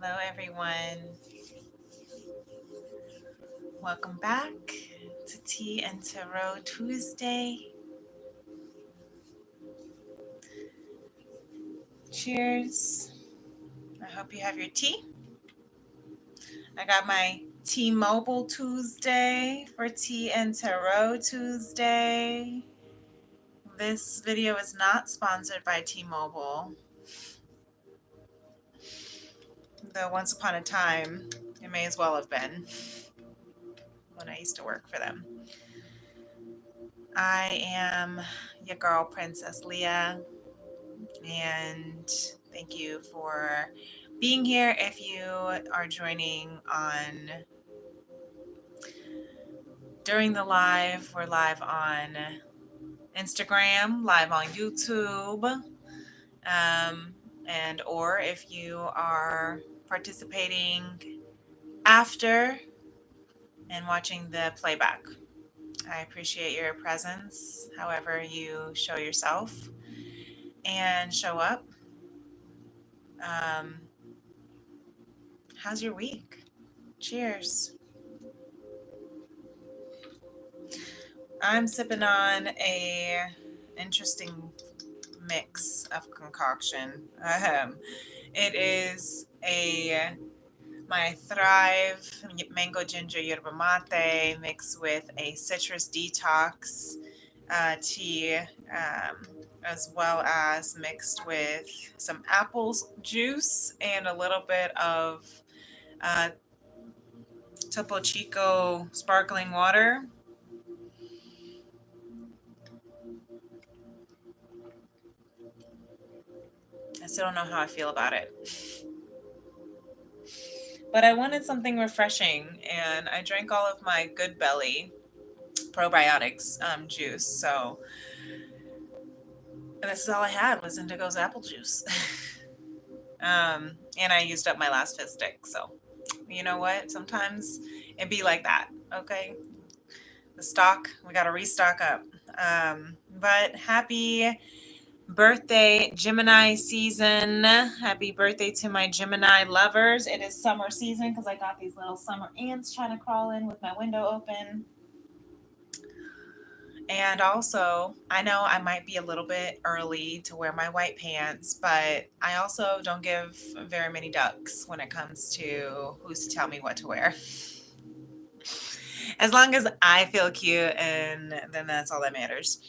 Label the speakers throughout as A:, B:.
A: Hello, everyone. Welcome back to Tea and Tarot Tuesday. Cheers. I hope you have your tea. I got my T-Mobile Tuesday for Tea and Tarot Tuesday. This video is not sponsored by T-Mobile, though once upon a time it may as well have been when I used to work for them. I am your girl, Princess Leah, and thank you for being here. If you are joining on during the live, we're live on Instagram, live on YouTube, and or if you are participating after and watching the playback. I appreciate your presence, however you show yourself and show up. How's your week? Cheers. I'm sipping on a interesting mix of concoction. It is my Thrive mango ginger yerba mate mixed with a citrus detox tea, as well as mixed with some apple juice and a little bit of Topo Chico sparkling water. I still don't know how I feel about it. But I wanted something refreshing, and I drank all of my Good Belly probiotics juice. So this is all I had was Indigo's apple juice. And I used up my last fizz stick. So you know what? Sometimes it be like that. Okay. The stock, we got to restock up. But happy birthday, Gemini season. Happy birthday to my Gemini lovers. It is summer season because I got these little summer ants trying to crawl in with my window open. And also, I know I might be a little bit early to wear my white pants, but I also don't give very many ducks when it comes to who's to tell me what to wear. As long as I feel cute, and then that's all that matters.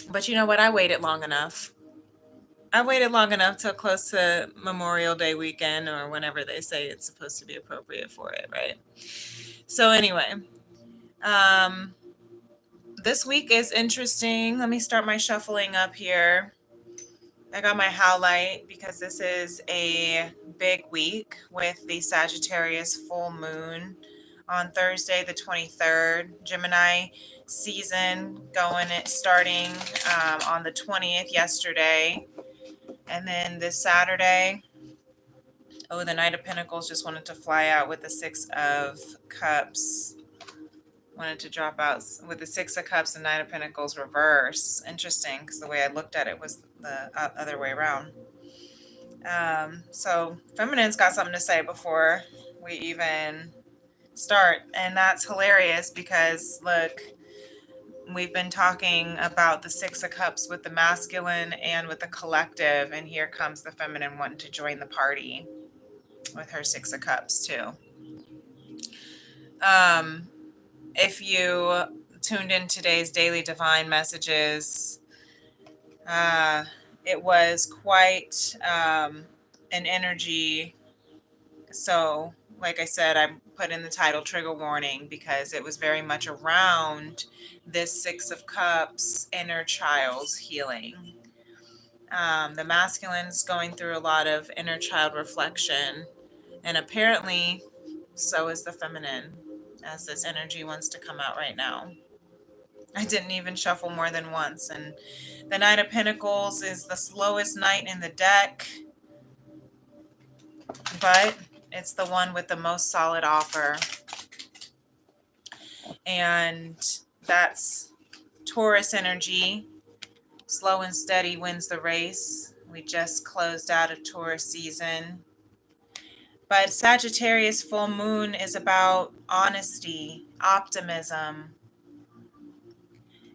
A: But you know what? I waited long enough. I waited long enough till close to Memorial Day weekend or whenever they say it's supposed to be appropriate for it, right? So anyway, this week is interesting. Let me start my shuffling up here. I got my howlite because this is a big week with the Sagittarius full moon on Thursday, the 23rd. Gemini season starting on the 20th yesterday. And then this Saturday, the Knight of Pentacles just wanted to fly out with the Six of Cups. Wanted to drop out with the Six of Cups and Knight of Pentacles reverse. Interesting, because the way I looked at it was the other way around. So Feminine's got something to say before we even start. And that's hilarious because, look, we've been talking about the Six of Cups with the masculine and with the collective. And here comes the feminine wanting to join the party with her Six of Cups too. If you tuned in today's daily divine messages, it was quite an energy. So, like I said, I put in the title trigger warning because it was very much around this Six of Cups inner child's healing. The masculine is going through a lot of inner child reflection, and apparently so is the feminine, as this energy wants to come out right now. I didn't even shuffle more than once. And the Knight of Pentacles is the slowest knight in the deck, but it's the one with the most solid offer. And that's Taurus energy. Slow and steady wins the race. We just closed out of Taurus season. But Sagittarius full moon is about honesty, optimism.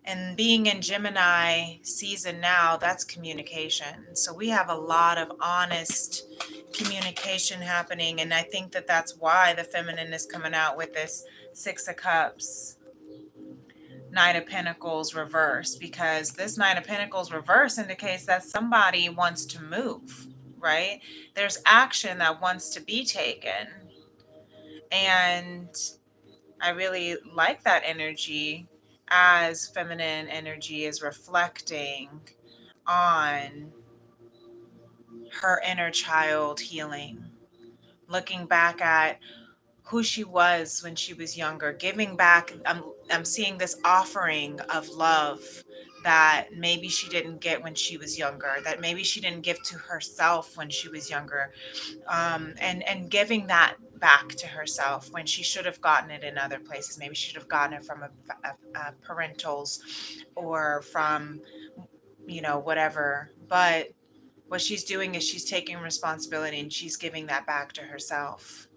A: And being in Gemini season now, that's communication. So we have a lot of honest communication happening. And I think that that's why the feminine is coming out with this Six of Cups, Knight of Pentacles reverse, because this Knight of Pentacles reverse indicates that somebody wants to move, right? There's action that wants to be taken. And I really like that energy as feminine energy is reflecting on her inner child healing, looking back at who she was when she was younger, giving back. I'm seeing this offering of love that maybe she didn't get when she was younger, that maybe she didn't give to herself when she was younger, and giving that back to herself when she should have gotten it in other places. Maybe she should have gotten it from a parentals or from, whatever. But what she's doing is she's taking responsibility and she's giving that back to herself.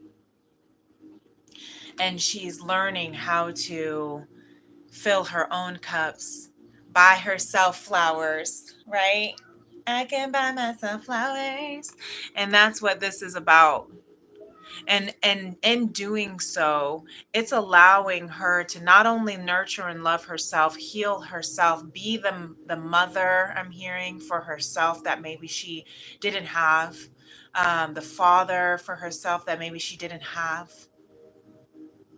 A: And she's learning how to fill her own cups, buy herself flowers, right? I can buy myself flowers. And that's what this is about. And in doing so, it's allowing her to not only nurture and love herself, heal herself, be the mother, I'm hearing, for herself that maybe she didn't have, the father for herself that maybe she didn't have,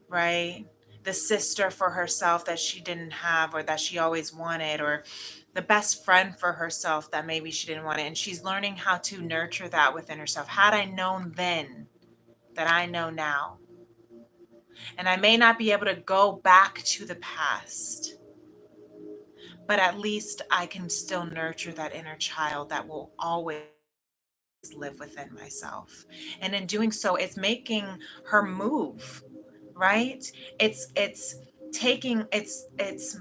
A: right? The sister for herself that she didn't have or that she always wanted, or the best friend for herself that maybe she didn't want it. And she's learning how to nurture that within herself. Had I known then that I know now, and I may not be able to go back to the past, but at least I can still nurture that inner child that will always live within myself. And in doing so, it's making her move, right? It's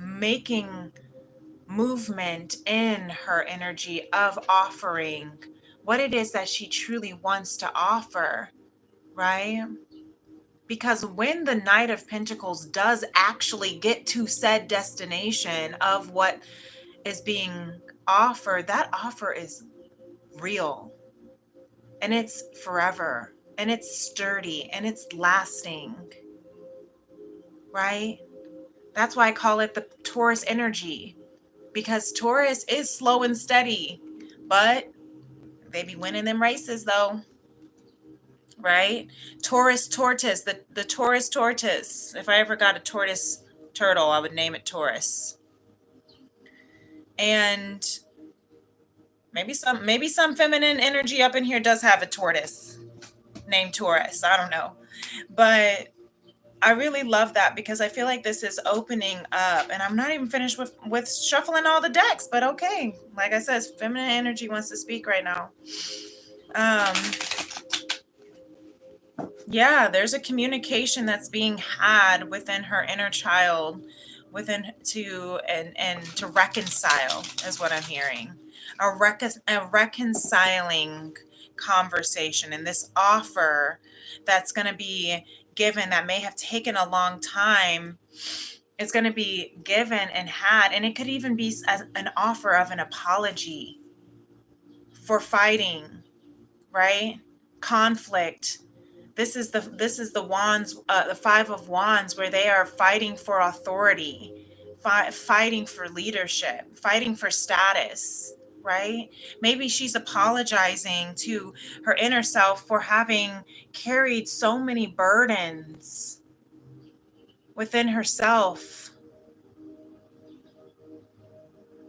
A: making movement in her energy of offering what it is that she truly wants to offer, right? Because when the Knight of Pentacles does actually get to said destination of what is being offered, that offer is real and it's forever and it's sturdy and it's lasting, right? That's why I call it the Taurus energy, because Taurus is slow and steady, but they be winning them races though, right? Taurus tortoise, the Taurus tortoise. If I ever got a tortoise turtle, I would name it Taurus. And maybe some feminine energy up in here does have a tortoise named Taurus. I don't know. But I really love that because I feel like this is opening up, and I'm not even finished with shuffling all the decks, but okay. Like I said, feminine energy wants to speak right now. Yeah, there's a communication that's being had within her inner child, within and to reconcile is what I'm hearing. A reconciling conversation, and this offer that's going to be given that may have taken a long time, it's going to be given and had, and it could even be as an offer of an apology for fighting, right? Conflict. This is the wands, the Five of Wands, where they are fighting for authority, fighting for leadership, fighting for status, right? Maybe she's apologizing to her inner self for having carried so many burdens within herself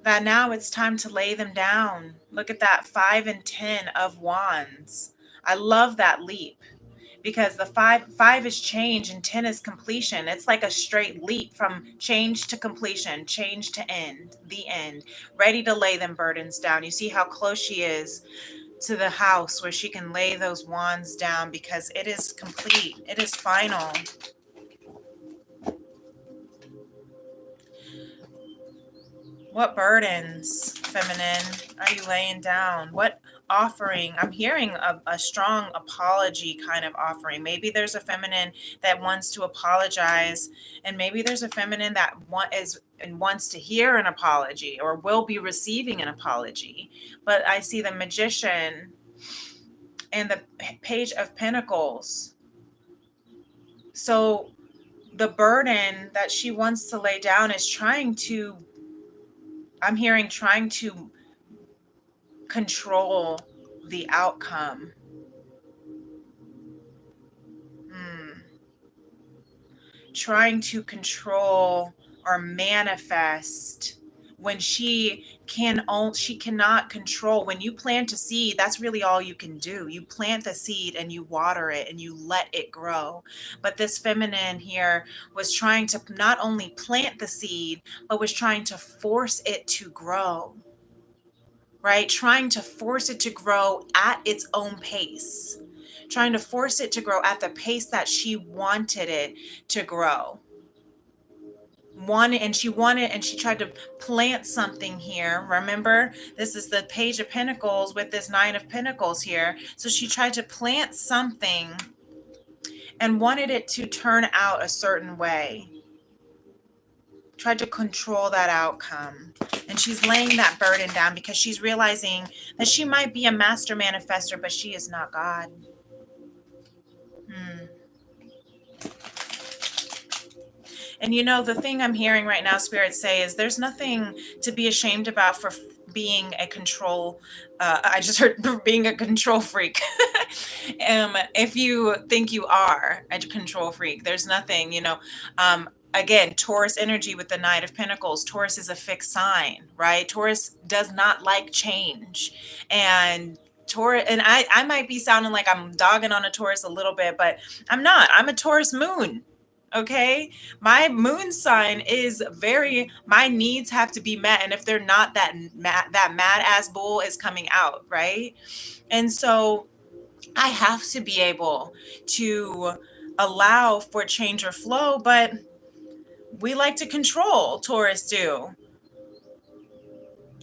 A: that now it's time to lay them down. Look at that 5 and 10 of Wands. I love that leap, because the five is change and 10 is completion. It's like a straight leap from change to completion, change to end, the end, ready to lay them burdens down. You see how close she is to the house where she can lay those wands down because it is complete. It is final. What burdens, feminine, are you laying down? What offering, I'm hearing a strong apology kind of offering. Maybe there's a feminine that wants to apologize, and maybe there's a feminine that wants to hear an apology or will be receiving an apology. But I see the Magician and the Page of Pentacles. So the burden that she wants to lay down is trying to control the outcome. Trying to control or manifest when she cannot control. When you plant a seed, that's really all you can do. You plant the seed and you water it and you let it grow. But this feminine here was trying to not only plant the seed, but was trying to force it to grow. Right? Trying to force it to grow at its own pace. Trying to force it to grow at the pace that she wanted it to grow. She tried to plant something here. Remember, this is the Page of Pentacles with this Nine of Pentacles here. So she tried to plant something and wanted it to turn out a certain way. Tried to control that outcome. And she's laying that burden down because she's realizing that she might be a master manifester, but she is not God. And you know, the thing I'm hearing right now, Spirit say, is there's nothing to be ashamed about for being a control. I just heard being a control freak. If you think you are a control freak, there's nothing, again, Taurus energy with the Knight of Pentacles. Taurus is a fixed sign, right? Taurus does not like change. And Taurus, and I might be sounding like I'm dogging on a Taurus a little bit, but I'm not. I'm a Taurus moon. Okay, my moon sign is my needs have to be met, and if they're not, that mad ass bull is coming out, right? And so I have to be able to allow for change or flow, but we like to control, Taurus do.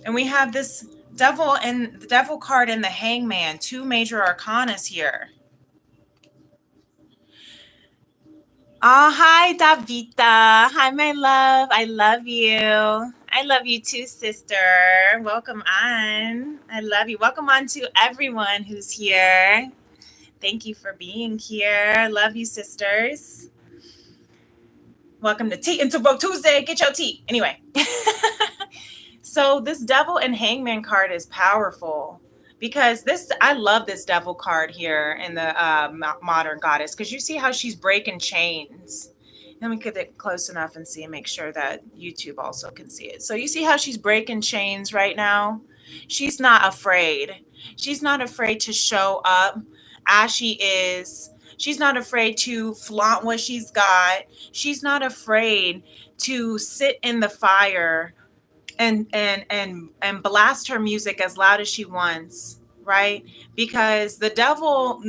A: And we have this devil and the devil card and the Hangman, two major arcanas here. Oh, hi, Davita. Hi, my love. I love you. I love you too, sister. Welcome on. I love you. Welcome on to everyone who's here. Thank you for being here. I love you, sisters. Welcome to Tea and Vote Tuesday. Get your tea. Anyway. So this devil and Hangman card is powerful. Because I love this devil card here in the Modern Goddess, because you see how she's breaking chains. Let me get it close enough and see and make sure that YouTube also can see it. So you see how she's breaking chains right now? She's not afraid. She's not afraid to show up as she is. She's not afraid to flaunt what she's got. She's not afraid to sit in the fire and blast her music as loud as she wants, right? Because the devil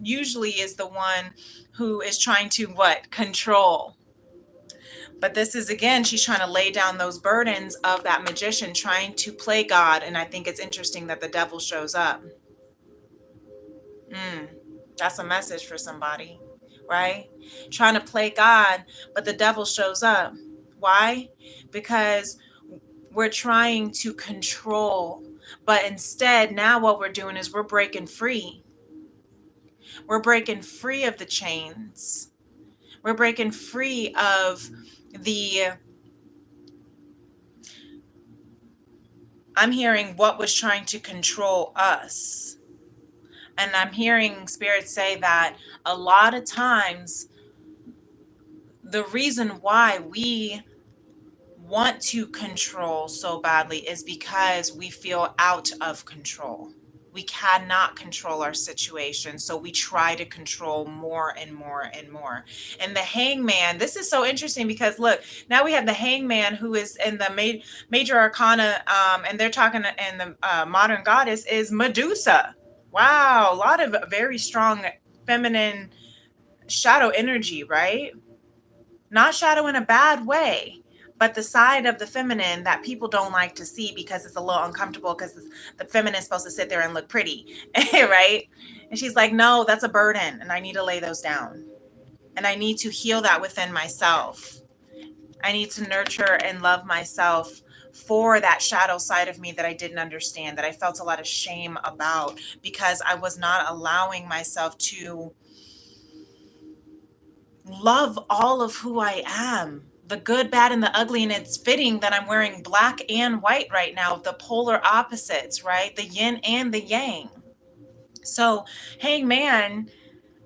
A: usually is the one who is trying to control. But this is, again, she's trying to lay down those burdens of that magician trying to play God. And I think it's interesting that the devil shows up. That's a message for somebody, right? Trying to play God, but the devil shows up. Why? Because we're trying to control, but instead now what we're doing is we're breaking free. We're breaking free of the chains. We're breaking free of I'm hearing what was trying to control us. And I'm hearing Spirit say that a lot of times the reason why we want to control so badly is because we feel out of control. We cannot control our situation, so we try to control more and more and more. And the Hangman, this is so interesting because look, now we have the Hangman who is in the major arcana, and they're talking in the Modern Goddess is Medusa. Wow, a lot of very strong feminine shadow energy, right? Not shadow in a bad way, but the side of the feminine that people don't like to see because it's a little uncomfortable, because the feminine is supposed to sit there and look pretty, right? And she's like, no, that's a burden, and I need to lay those down. And I need to heal that within myself. I need to nurture and love myself for that shadow side of me that I didn't understand, that I felt a lot of shame about, because I was not allowing myself to love all of who I am, the good, bad, and the ugly. And it's fitting that I'm wearing black and white right now, the polar opposites, right? The yin and the yang. So Hangman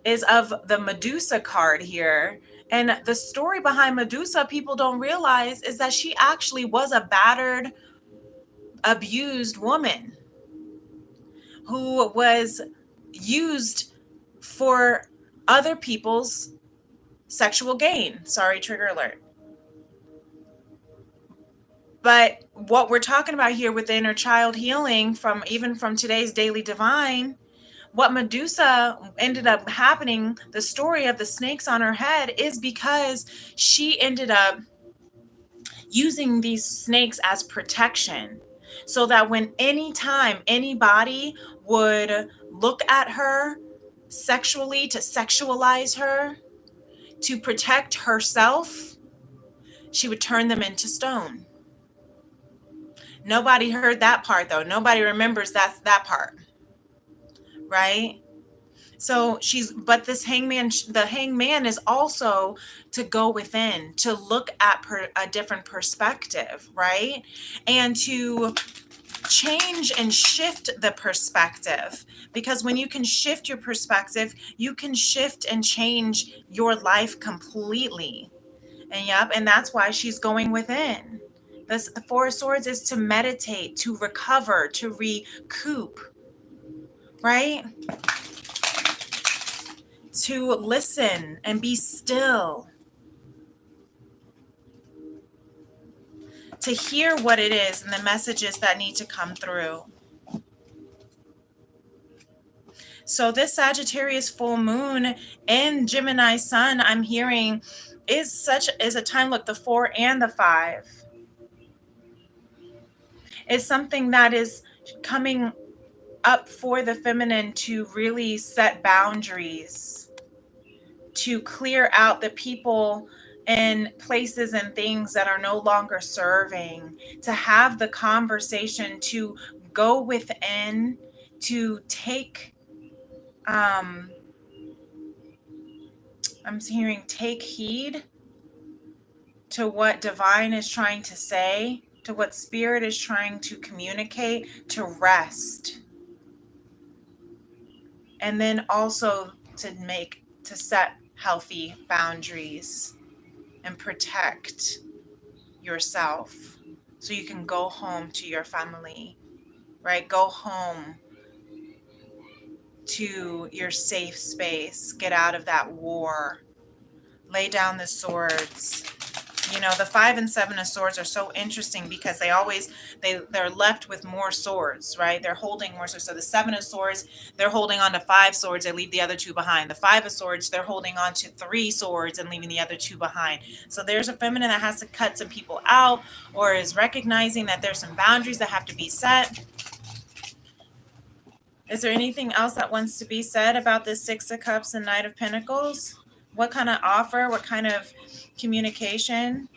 A: is of the Medusa card here. And the story behind Medusa, people don't realize, is that she actually was a battered, abused woman who was used for other people's sexual gain. Sorry, trigger alert. But what we're talking about here with the inner child healing, from even from today's Daily Divine, what Medusa ended up happening, the story of the snakes on her head, is because she ended up using these snakes as protection. So that when anytime anybody would look at her sexually, to sexualize her, to protect herself, she would turn them into stone. Nobody heard that part though. Nobody remembers that part, right? So but this hangman, the hangman is also to go within, to look at a different perspective, right? And to change and shift the perspective, because when you can shift your perspective, you can shift and change your life completely. And yep, and that's why she's going within. The Four of Swords is to meditate, to recover, to recoup, right? To listen and be still, to hear what it is and the messages that need to come through. So this Sagittarius full moon and Gemini sun, I'm hearing, is a time, look, the 4 and the 5 is something that is coming up for the feminine to really set boundaries, to clear out the people and places and things that are no longer serving, to have the conversation, to go within, to take, I'm hearing, take heed to what divine is trying to say, to what spirit is trying to communicate, to rest. And then also to set healthy boundaries and protect yourself so you can go home to your family, right? Go home to your safe space, get out of that war, lay down the swords. You know, the 5 and 7 of swords are so interesting because they're left with more swords, right? They're holding more swords. So the 7 of swords, they're holding on to 5 swords, they leave the other 2 behind. The 5 of swords, they're holding on to 3 swords and leaving the other 2 behind. So there's a feminine that has to cut some people out, or is recognizing that there's some boundaries that have to be set. Is there anything else that wants to be said about this 6 of Cups and Knight of Pentacles? What kind of offer? What kind of communication?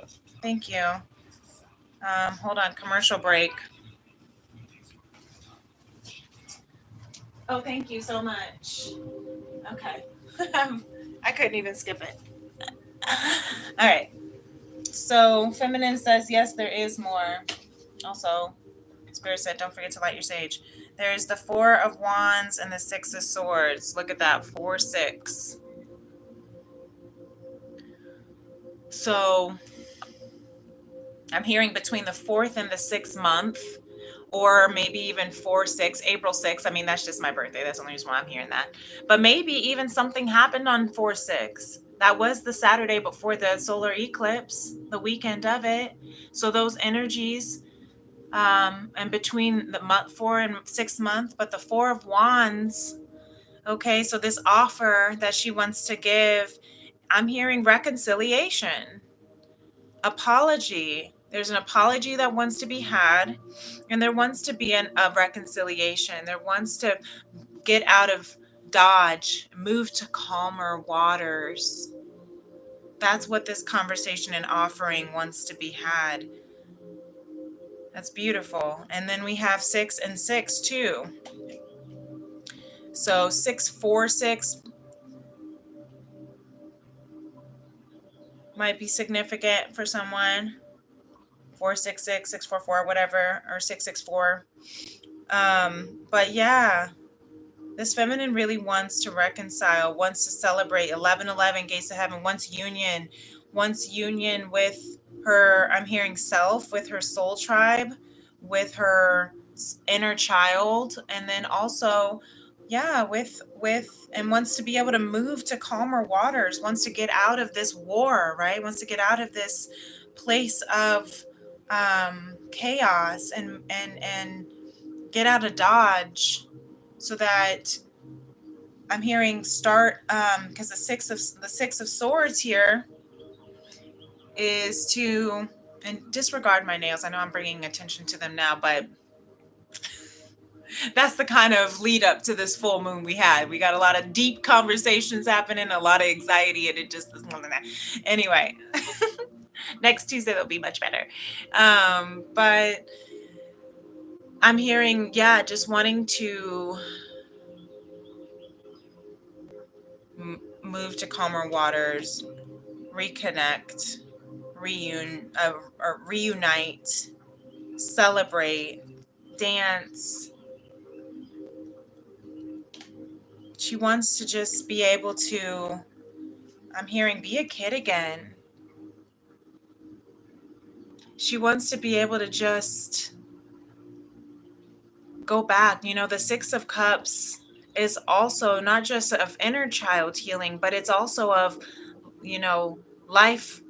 A: Thank you. Hold on, commercial break. Oh, thank you so much. Okay. I couldn't even skip it. All right. So feminine says, yes, there is more. Also, Spirit said, don't forget to light your sage. There's the 4 of Wands and the 6 of Swords. Look at that, 4, 6. So I'm hearing between the 4th and the 6th month, or maybe even 4/6, April 6th. I mean, that's just my birthday. That's the only reason why I'm hearing that. But maybe even something happened on 4/6. That was the Saturday before the solar eclipse, the weekend of it. So those energies, and between the 4 and 6 month, but the 4 of Wands. Okay, so this offer that she wants to give, I'm hearing reconciliation, apology. There's an apology that wants to be had, and there wants to be a reconciliation. There wants to get out of Dodge, move to calmer waters. That's what this conversation and offering wants to be had. That's beautiful. And then we have 6 and 6 too. So 646 might be significant for someone. 466, 644, whatever, or 664. But yeah, this feminine really wants to reconcile, wants to celebrate 1111 gates of heaven, wants union with her, I'm hearing self, with her soul tribe, with her inner child, and then also, yeah, with and wants to be able to move to calmer waters, wants to get out of this war, right? Wants to get out of this place of chaos and get out of Dodge, so that I'm hearing start, because the six of swords here is to, and disregard my nails. I know I'm bringing attention to them now, but that's the kind of lead up to this full moon we had. We got a lot of deep conversations happening, a lot of anxiety, and it just is more than that. Anyway, next Tuesday will be much better. But I'm hearing, yeah, just wanting to move to calmer waters, reconnect, reunite, celebrate, dance. She wants to just be able to, I'm hearing, be a kid again. She wants to be able to just go back. You know, the Six of Cups is also not just of inner child healing, but it's also of, you know, life,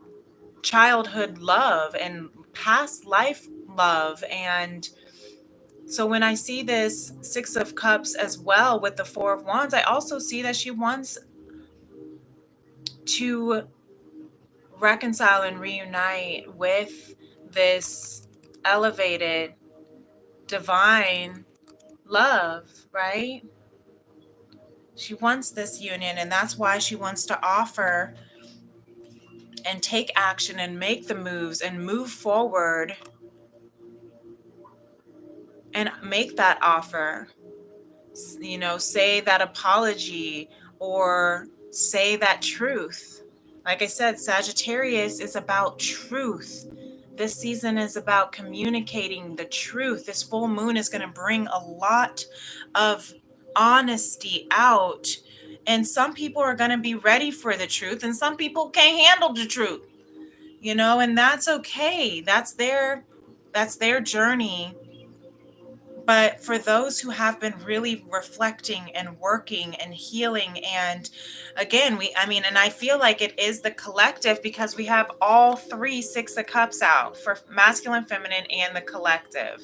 A: childhood love and past life love. And so when I see this Six of Cups as well with the Four of Wands, I also see that she wants to reconcile and reunite with this elevated divine love, right? She wants this union, and that's why she wants to offer and take action and make the moves and move forward and make that offer. You know, say that apology or say that truth. Like I said, Sagittarius is about truth. This season is about communicating the truth. This full moon is going to bring a lot of honesty out. And some people are going to be ready for the truth, and some people can't handle the truth. You know, and that's okay. That's their journey. But for those who have been really reflecting and working and healing, and again, and I feel like it is the collective, because we have all three Six of Cups out for masculine, feminine, and the collective.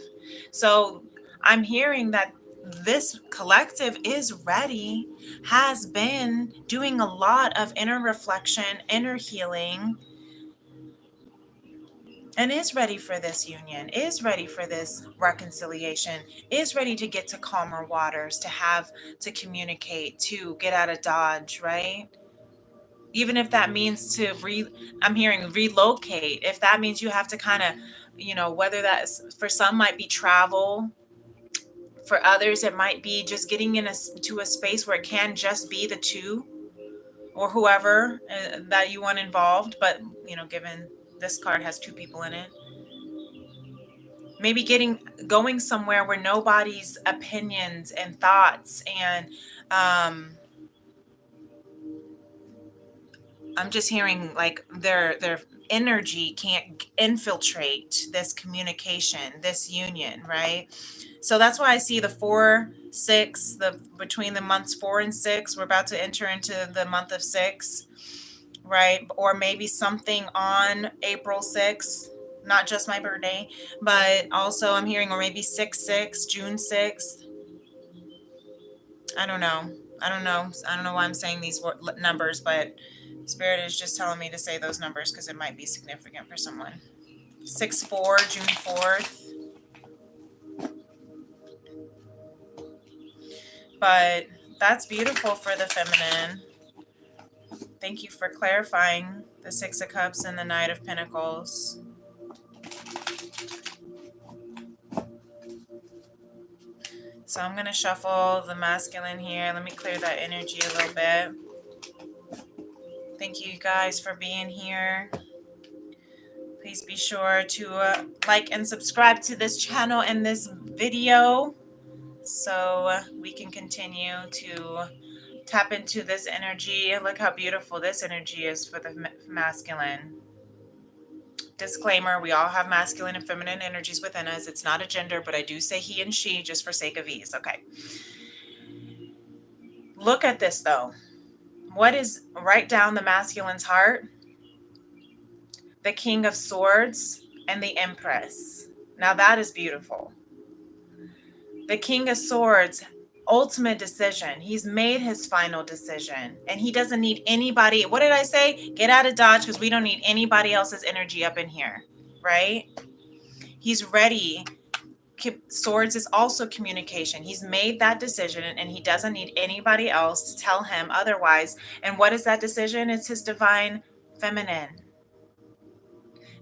A: So I'm hearing that this collective is ready, has been doing a lot of inner reflection, inner healing, and is ready for this union, is ready for this reconciliation, is ready to get to calmer waters, to communicate, to get out of Dodge, right? Even if that means I'm hearing relocate, if that means you have to kind of, you know, whether that's for some might be travel, for others it might be just getting to a space where it can just be the two or whoever that you want involved. But, you know, given this card has two people in it, maybe going somewhere where nobody's opinions and thoughts and I'm just hearing like their energy can't infiltrate this communication, this union, right? So that's why I see the 4-6, the between the months 4 and 6, we're about to enter into the month of 6, right? Or maybe something on April 6th, not just my birthday, but also I'm hearing, or maybe 6-6, June 6th. I don't know. I don't know why I'm saying these numbers, but Spirit is just telling me to say those numbers because it might be significant for someone. 6/4, June 4th. But that's beautiful for the feminine. Thank you for clarifying the Six of Cups and the Knight of Pentacles. So I'm going to shuffle the masculine here. Let me clear that energy a little bit. Thank you guys for being here. Please be sure to like and subscribe to this channel and this video so we can continue to tap into this energy. Look how beautiful this energy is for the masculine. Disclaimer, we all have masculine and feminine energies within us. It's not a gender, but I do say he and she just for sake of ease. Okay. Look at this though. What is right down the masculine's heart? The King of Swords and the Empress. Now that is beautiful. The King of Swords, ultimate decision. He's made his final decision and he doesn't need anybody. What did I say? Get out of Dodge because we don't need anybody else's energy up in here, right? He's ready. Swords is also communication. He's made that decision and he doesn't need anybody else to tell him otherwise. And what is that decision? It's his divine feminine.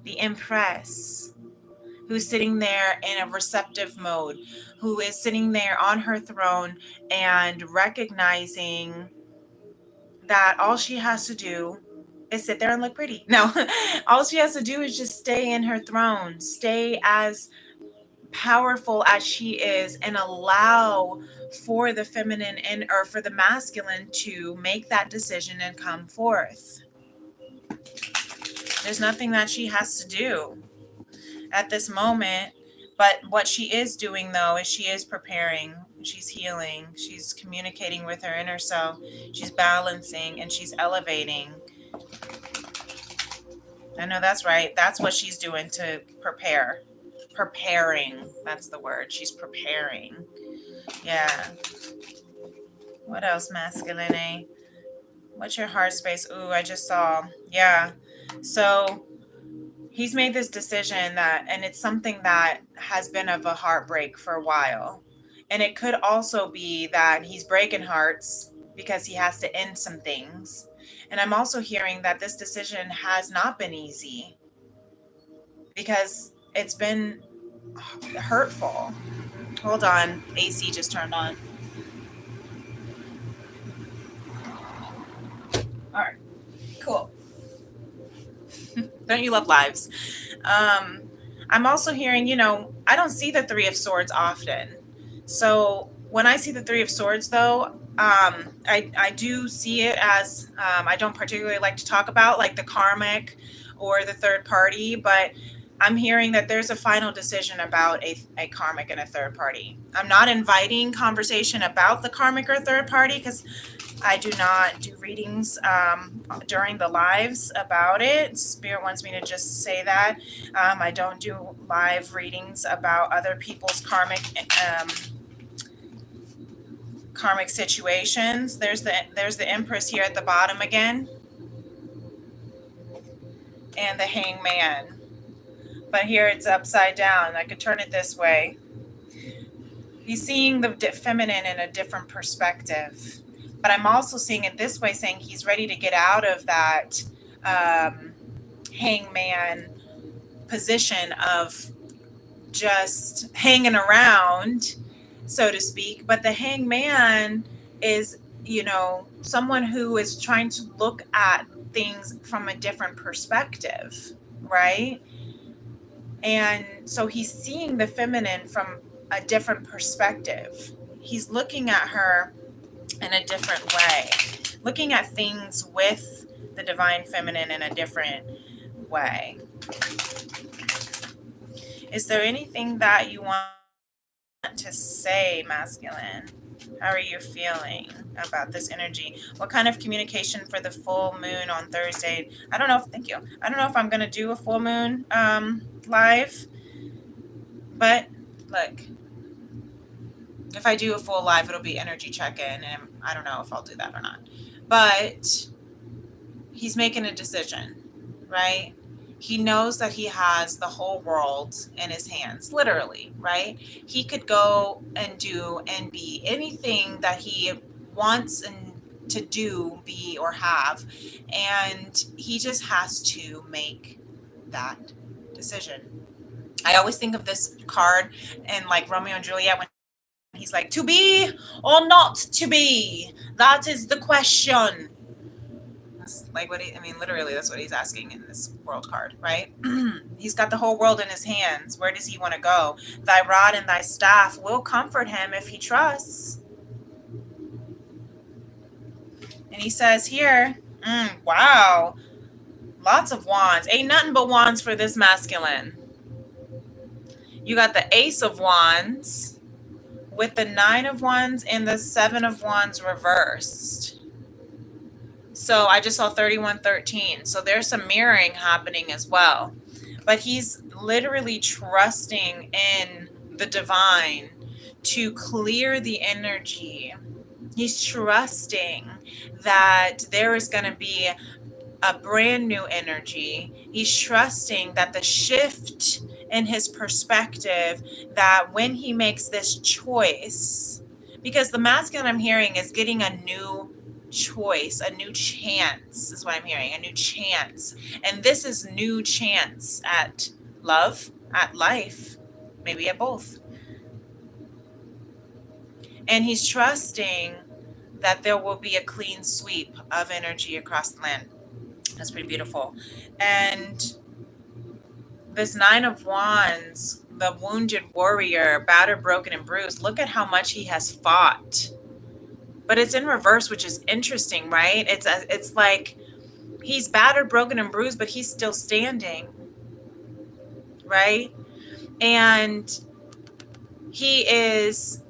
A: The Empress, who's sitting there in a receptive mode, who is sitting there on her throne and recognizing that all she has to do is sit there and look pretty. No, all she has to do is just stay in her throne, stay as powerful as she is, and allow for the feminine and or for the masculine to make that decision and come forth. There's nothing that she has to do at this moment, but what she is doing though is she is preparing, she's healing, she's communicating with her inner self, she's balancing and she's elevating. I know that's right. That's what she's doing to prepare. Preparing, that's the word. She's preparing. Yeah. What else, masculine? What's your heart space? Ooh, I just saw. Yeah. So he's made this decision that, and it's something that has been of a heartbreak for a while. And it could also be that he's breaking hearts because he has to end some things. And I'm also hearing that this decision has not been easy because it's been hurtful. Hold on. AC just turned on. All right. Cool. Don't you love lives? I'm also hearing, I don't see the Three of Swords often. So when I see the Three of Swords, though, I do see it as, I don't particularly like to talk about like the karmic or the third party, but I'm hearing that there's a final decision about a karmic and a third party. I'm not inviting conversation about the karmic or third party because I do not do readings during the lives about it. Spirit wants me to just say that. I don't do live readings about other people's karmic situations. There's the Empress here at the bottom again, and the Hangman. But here it's upside down. I could turn it this way. He's seeing the feminine in a different perspective. But I'm also seeing it this way, saying he's ready to get out of that hangman position of just hanging around, so to speak. But the hangman is, someone who is trying to look at things from a different perspective, right? And so he's seeing the feminine from a different perspective. He's looking at her in a different way, looking at things with the divine feminine in a different way. Is there anything that you want to say, masculine? How are you feeling about this energy? What kind of communication for the full moon on Thursday? I don't know if I'm going to do a full moon live, but look, if I do a full live, it'll be energy check-in, and I don't know if I'll do that or not. But he's making a decision, right? He knows that he has the whole world in his hands, literally, right? He could go and do and be anything that he wants and to do, be, or have. And he just has to make that decision. I always think of this card in like Romeo and Juliet when he's like, to be or not to be? That is the question. That's like what I mean, literally, that's what he's asking in this world card, right? He's got the whole world in his hands. Where does he want to go? Thy rod and thy staff will comfort him if he trusts. And he says here, wow, lots of wands. Ain't nothing but wands for this masculine. You got the Ace of Wands with the 9 of Wands and the 7 of Wands reversed. So I just saw 3113. So there's some mirroring happening as well. But he's literally trusting in the divine to clear the energy. He's trusting that there is going to be a brand new energy. He's trusting that the shift in his perspective, that when he makes this choice, because the masculine I'm hearing is getting a new choice, a new chance is what I'm hearing, a new chance. And this is new chance at love, at life, maybe at both. And he's trusting that there will be a clean sweep of energy across the land. That's pretty beautiful. And this 9 of Wands, the wounded warrior, battered, broken, and bruised, look at how much he has fought. But it's in reverse, which is interesting, right? It's like he's battered, broken, and bruised, but he's still standing, right? And he is...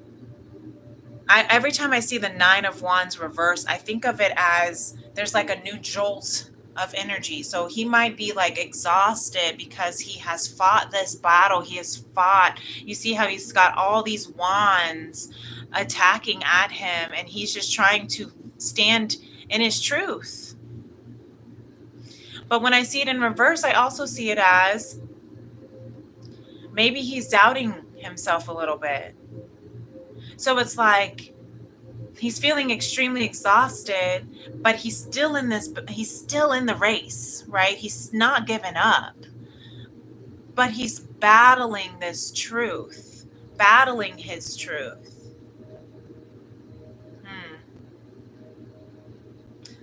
A: every time I see the 9 of Wands reverse, I think of it as there's like a new jolt of energy. So he might be like exhausted because he has fought this battle. He has fought. You see how he's got all these wands attacking at him, and he's just trying to stand in his truth. But when I see it in reverse, I also see it as maybe he's doubting himself a little bit. So it's like he's feeling extremely exhausted, but he's still in the race, right? He's not given up, but he's battling this truth, battling his truth.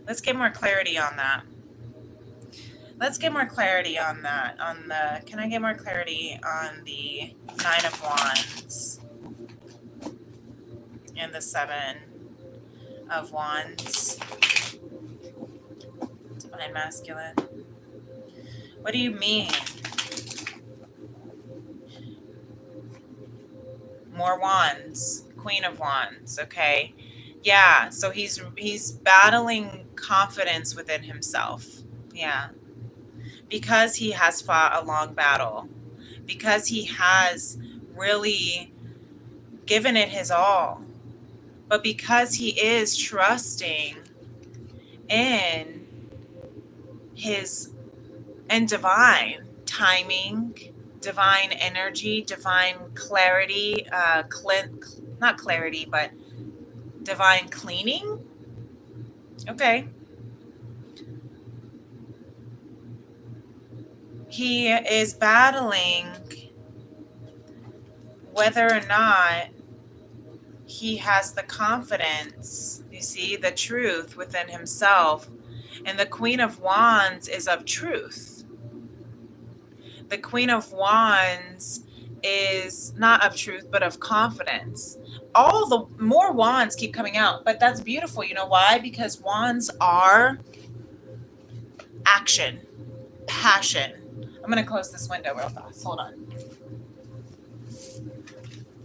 A: Let's get more clarity on that. Can I get more clarity on the 9 of Wands and the 7 of Wands? Divine masculine. What do you mean? More wands. Queen of Wands. Okay. Yeah. So he's battling confidence within himself. Yeah. Because he has fought a long battle. Because he has really given it his all. But because he is trusting in divine timing, divine energy, divine clarity, not clarity, but divine cleaning. Okay. He is battling whether or not he has the confidence, you see, the truth within himself. And the Queen of Wands is of truth. The Queen of Wands is not of truth, but of confidence. All the more wands keep coming out, but that's beautiful. You know why? Because wands are action, passion. I'm going to close this window real fast. Hold on.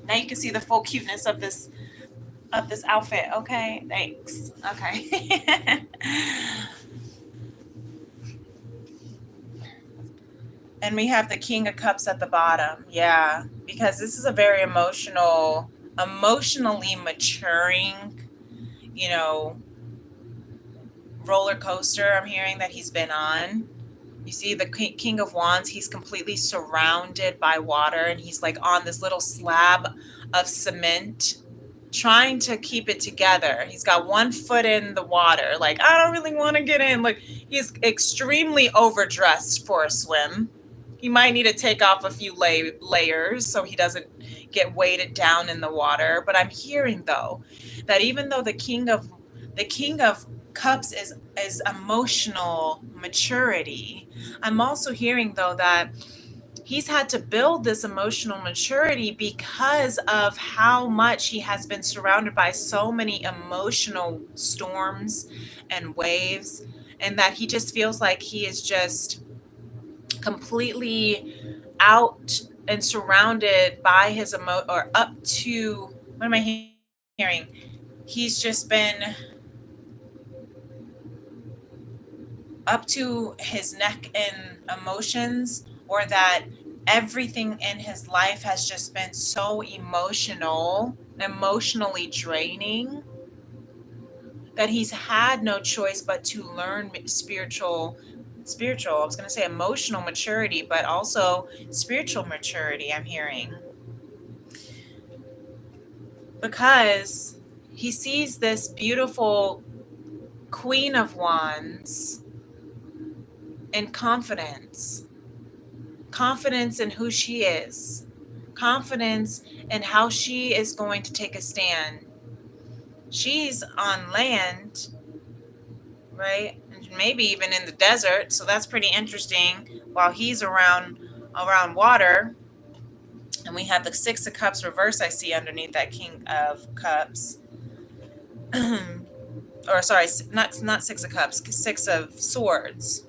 A: Now you can see the full cuteness of this outfit. Okay, thanks. Okay. And we have the King of Cups at the bottom. Yeah, because this is a very emotionally maturing, roller coaster I'm hearing that he's been on. You see the King of Wands, he's completely surrounded by water and he's like on this little slab of cement trying to keep it together. He's got one foot in the water, like, I don't really want to get in. Like, he's extremely overdressed for a swim. He might need to take off a few layers so he doesn't get weighted down in the water. But I'm hearing though that even though the King of Cups is emotional maturity, I'm also hearing though that he's had to build this emotional maturity because of how much he has been surrounded by so many emotional storms and waves, and that he just feels like he is just completely out and surrounded by his or up to, what am I hearing? He's just been up to his neck in emotions, or that everything in his life has just been so emotionally draining, that he's had no choice but to learn spiritual, I was going to say emotional maturity, but also spiritual maturity, I'm hearing. Because he sees this beautiful Queen of Wands in confidence in who she is, confidence in how she is going to take a stand. She's on land, right? And maybe even in the desert, so that's pretty interesting, while he's around water. And we have the Six of Cups reverse, I see, underneath that King of Cups. Or sorry, not Six of Cups, Six of Swords.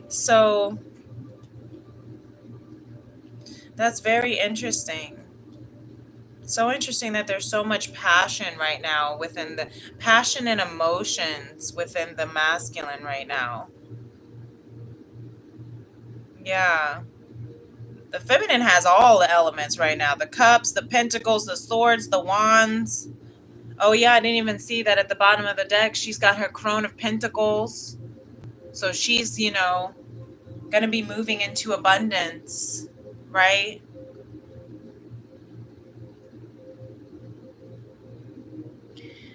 A: So that's very interesting. So interesting that there's so much passion right now within the passion and emotions within the masculine right now. Yeah. The feminine has all the elements right now. The cups, the pentacles, the swords, the wands. Oh yeah, I didn't even see that at the bottom of the deck. She's got her crone of pentacles. So she's, going to be moving into abundance, right?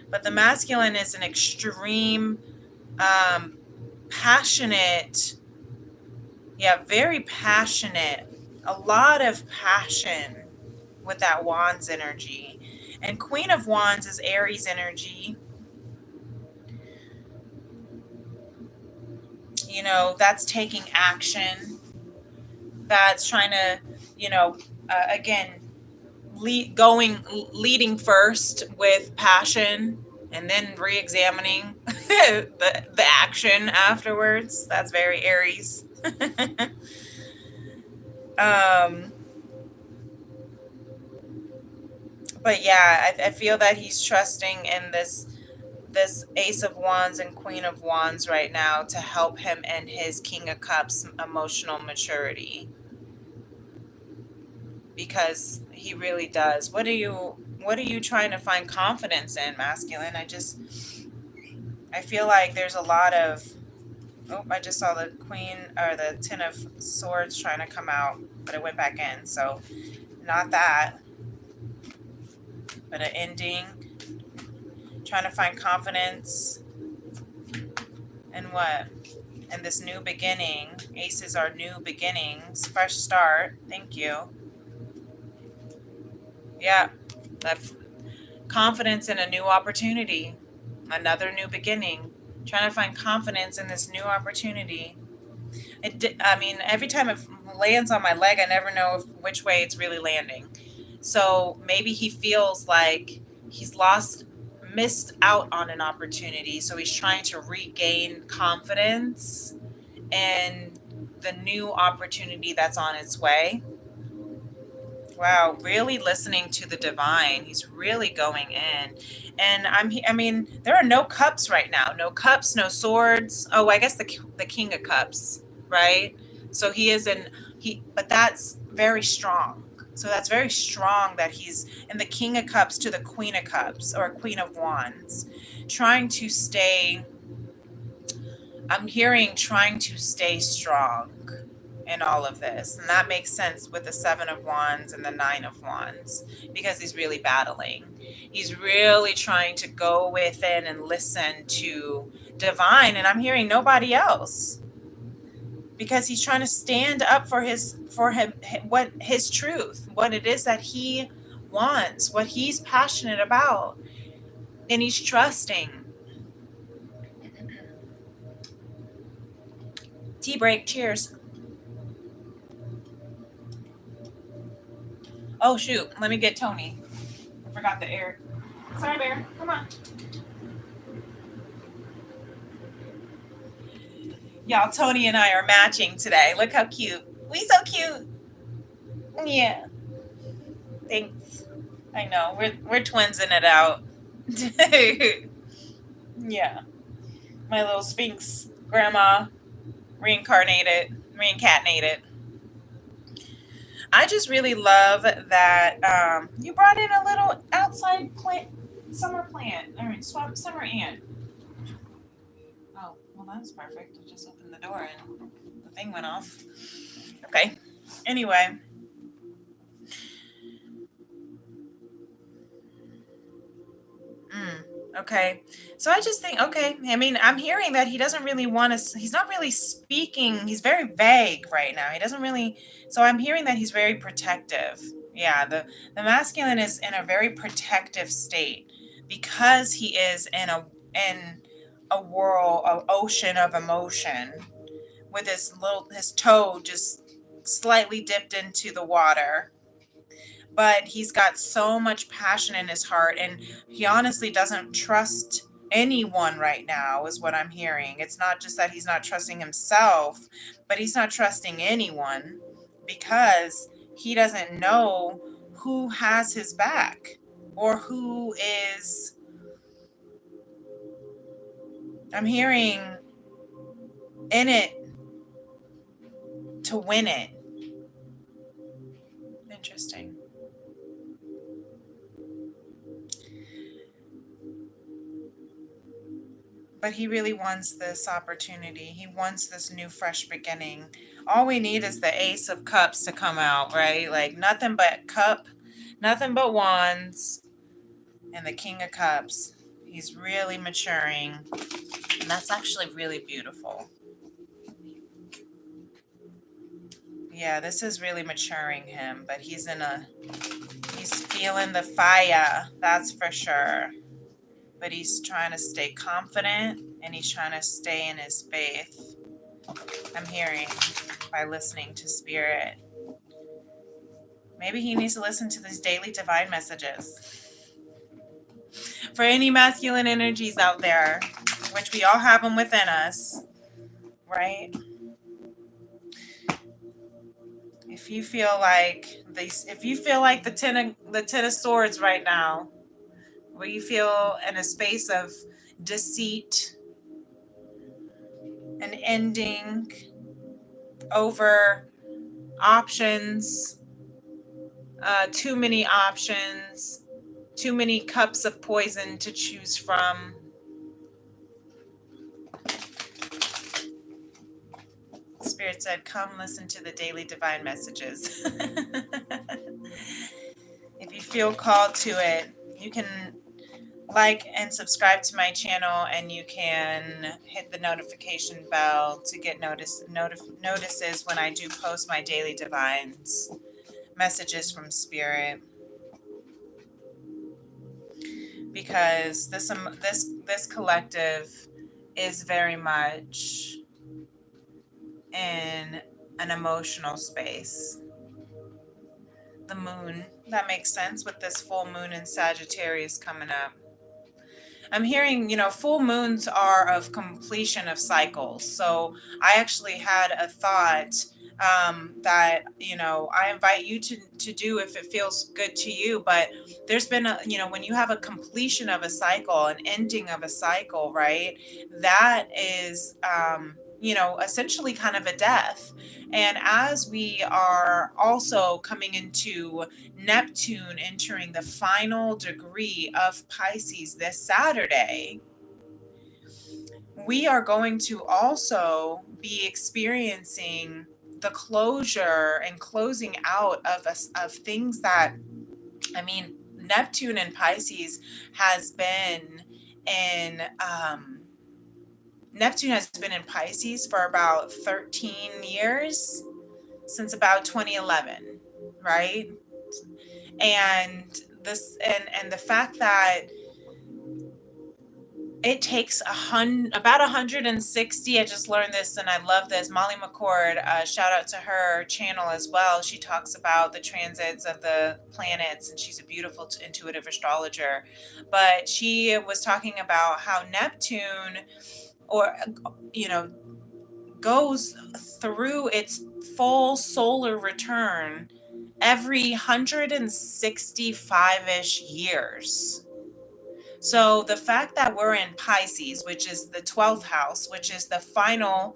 A: But the masculine is an extreme, passionate, very passionate, a lot of passion with that Wands energy. And Queen of Wands is Aries energy. That's taking action. That's trying to, again, leading first with passion and then re-examining the action afterwards. That's very Aries. But yeah, I feel that he's trusting in this Ace of Wands and Queen of Wands right now to help him in his King of Cups emotional maturity, because he really does. What are you trying to find confidence in, masculine? I feel like there's a lot of, I just saw the Queen or the Ten of Swords trying to come out, but it went back in. So not that, but an ending. Trying to find confidence in what? In this new beginning. Aces are new beginnings, fresh start. Thank you. Yeah, that confidence in a new opportunity, another new beginning. Trying to find confidence in this new opportunity. Every time it lands on my leg, I never know which way it's really landing. So maybe he feels like he's missed out on an opportunity. So he's trying to regain confidence in the new opportunity that's on its way. Wow, really listening to the divine. He's really going in. And there are no cups right now. No cups, no swords. Oh, I guess the King of Cups, right? So he is but that's very strong. So that's very strong that he's in the King of Cups to the Queen of Cups or Queen of Wands, trying to stay, I'm hearing trying to stay strong in all of this. And that makes sense with the Seven of Wands and the Nine of Wands because he's really battling. He's really trying to go within and listen to divine. And I'm hearing nobody else because he's trying to stand up for him, what his truth, what it is that he wants, what he's passionate about. And he's trusting. Tea break, cheers. Oh shoot, let me get Tony. I forgot the air. Sorry, Bear. Come on. Y'all, Tony and I are matching today. Look how cute. We so cute. Yeah. Thanks. I know. We're twinsing it out. Yeah. My little Sphinx grandma reincarnated. I just really love that you brought in a little outside plant, summer plant, or summer ant. Oh, well, that was perfect. I just opened the door and the thing went off. Okay. Anyway. Okay. So I just think, okay. I mean, I'm hearing that he doesn't really want to, he's not really speaking. He's very vague right now. He doesn't really, so I'm hearing that he's very protective. Yeah. The masculine is in a very protective state because he is in a whirl, an ocean of emotion with his toe just slightly dipped into the water, but he's got so much passion in his heart, and he honestly doesn't trust anyone right now is what I'm hearing. It's not just that he's not trusting himself, but he's not trusting anyone because he doesn't know who has his back or who is, I'm hearing, in it to win it. Interesting. But he really wants this opportunity. He wants this new, fresh beginning. All we need is the Ace of Cups to come out, right? Like nothing but cup, nothing but wands, and the King of Cups. He's really maturing. And that's actually really beautiful. Yeah, this is really maturing him, but he's feeling the fire, that's for sure. But he's trying to stay confident and he's trying to stay in his faith. I'm hearing by listening to spirit. Maybe he needs to listen to these daily divine messages. For any masculine energies out there, which we all have them within us, right? If you feel like the ten of swords right now, where you feel in a space of deceit and ending over options, too many options, too many cups of poison to choose from. Spirit said, come listen to the daily divine messages. If you feel called to it, you can like and subscribe to my channel, and you can hit the notification bell to get notices when I do post my daily divines messages from spirit, because this collective is very much in an emotional space. The moon, that makes sense with this full moon in Sagittarius coming up. I'm hearing, full moons are of completion of cycles. So I actually had a thought that, I invite you to do if it feels good to you. But there's been, when you have a completion of a cycle, an ending of a cycle, right? That is essentially kind of a death. And as we are also coming into Neptune entering the final degree of Pisces this Saturday, we are going to also be experiencing the closure and closing out of us of things that, I mean, Neptune and Pisces has been in Neptune has been in Pisces for about 13 years, since about 2011, right? And and the fact that it takes about 160. I just learned this and I love this. Molly McCord, shout out to her channel as well. She talks about the transits of the planets and she's a beautiful intuitive astrologer. But she was talking about how Neptune, or, goes through its full solar return every 165-ish years. So the fact that we're in Pisces, which is the 12th house, which is the final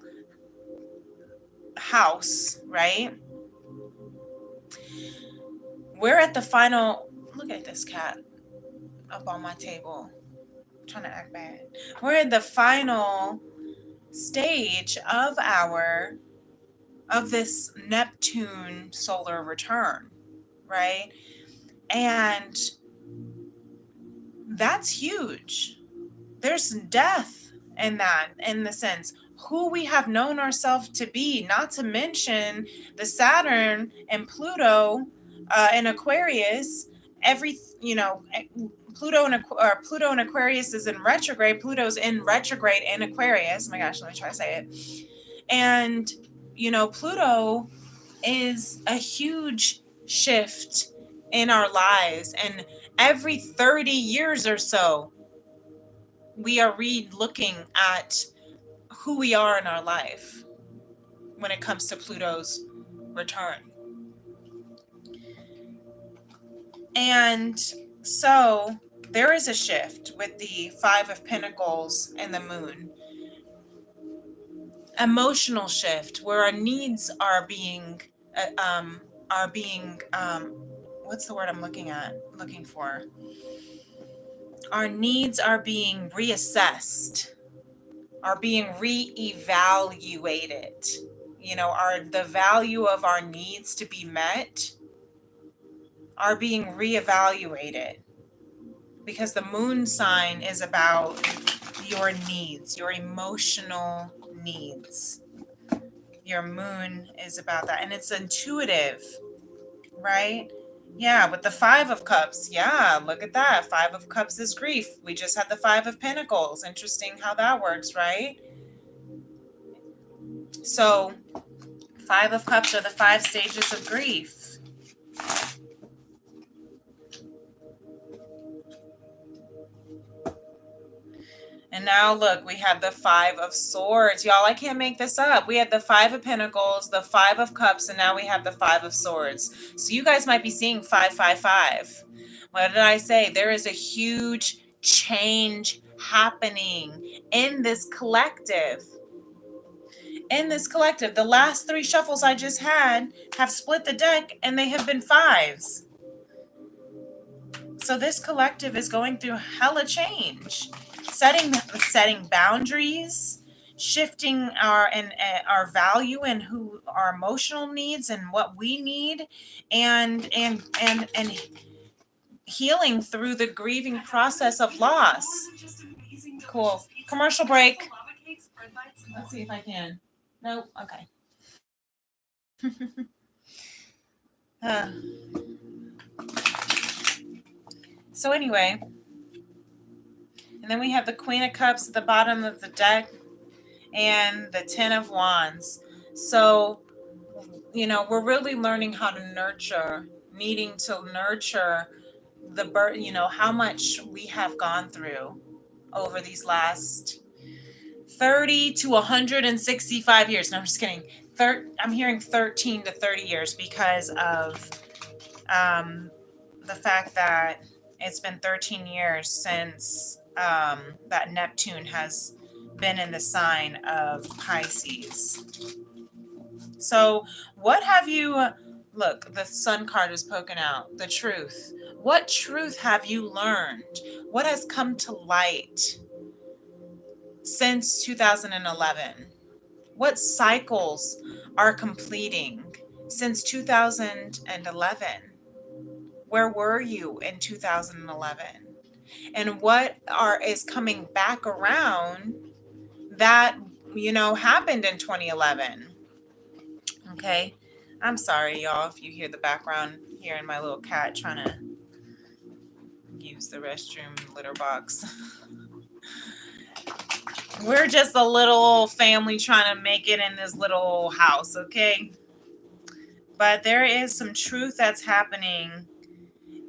A: house, right? We're at the final. Look at this cat up on my table, trying to act bad. We're at the final stage of this Neptune solar return, right? And that's huge. There's death in that, in the sense who we have known ourselves to be, not to mention the Saturn and Pluto in Aquarius. Pluto and Aquarius is in retrograde. Pluto's in retrograde in Aquarius. Oh my gosh, let me try to say it. And Pluto is a huge shift in our lives, and every 30 years or so we are re-looking at who we are in our life when it comes to Pluto's return. And so there is a shift with the Five of Pentacles and the Moon. Emotional shift where our needs are being what's the word I'm looking for? Our needs are being reassessed, are being re-evaluated. The value of our needs to be met are being reevaluated, because the moon sign is about your needs, your emotional needs. Your moon is about that, and it's intuitive, right? Yeah, with the Five of Cups. Yeah, look at that. Five of Cups is grief. We just had the Five of Pentacles. Interesting how that works, right? So, Five of Cups are the 5 stages of grief. And now look, we have the Five of Swords. Y'all, I can't make this up. We had the Five of Pentacles, the Five of Cups, and now we have the Five of Swords. So you guys might be seeing 555. What did I say? There is a huge change happening in this collective. The last 3 shuffles I just had have split the deck and they have been 5s. So this collective is going through hella change. Setting boundaries, shifting our value and who our emotional needs and what we need, and healing through the grieving process of loss. Cool. Commercial break. Let's see if I can. Nope. Okay. So anyway, and then we have the Queen of Cups at the bottom of the deck and the Ten of Wands. So, we're really learning how to nurture, needing to nurture the birth, how much we have gone through over these last 30 to 165 years. No, I'm just kidding. I'm hearing 13 to 30 years because of the fact that it's been 13 years since that Neptune has been in the sign of Pisces. So what have you, look, the sun card is poking out, the truth. What truth have you learned? What has come to light since 2011? What cycles are completing since 2011? Where were you in 2011? And what is coming back around that, happened in 2011? Okay. I'm sorry, y'all, if you hear the background, hearing my little cat trying to use the restroom litter box. We're just a little family trying to make it in this little house, okay? But there is some truth that's happening.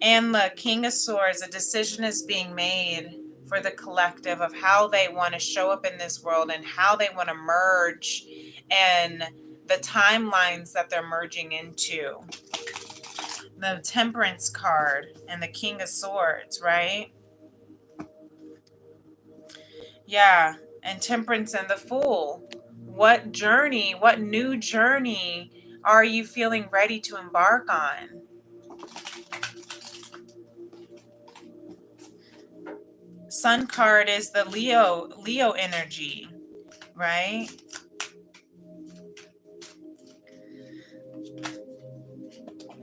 A: And the King of Swords, a decision is being made for the collective of how they want to show up in this world and how they want to merge and the timelines that they're merging into. The Temperance card and the King of Swords, right? Yeah, and Temperance and the Fool. What journey, what new journey are you feeling ready to embark on? Sun card is the Leo energy, right?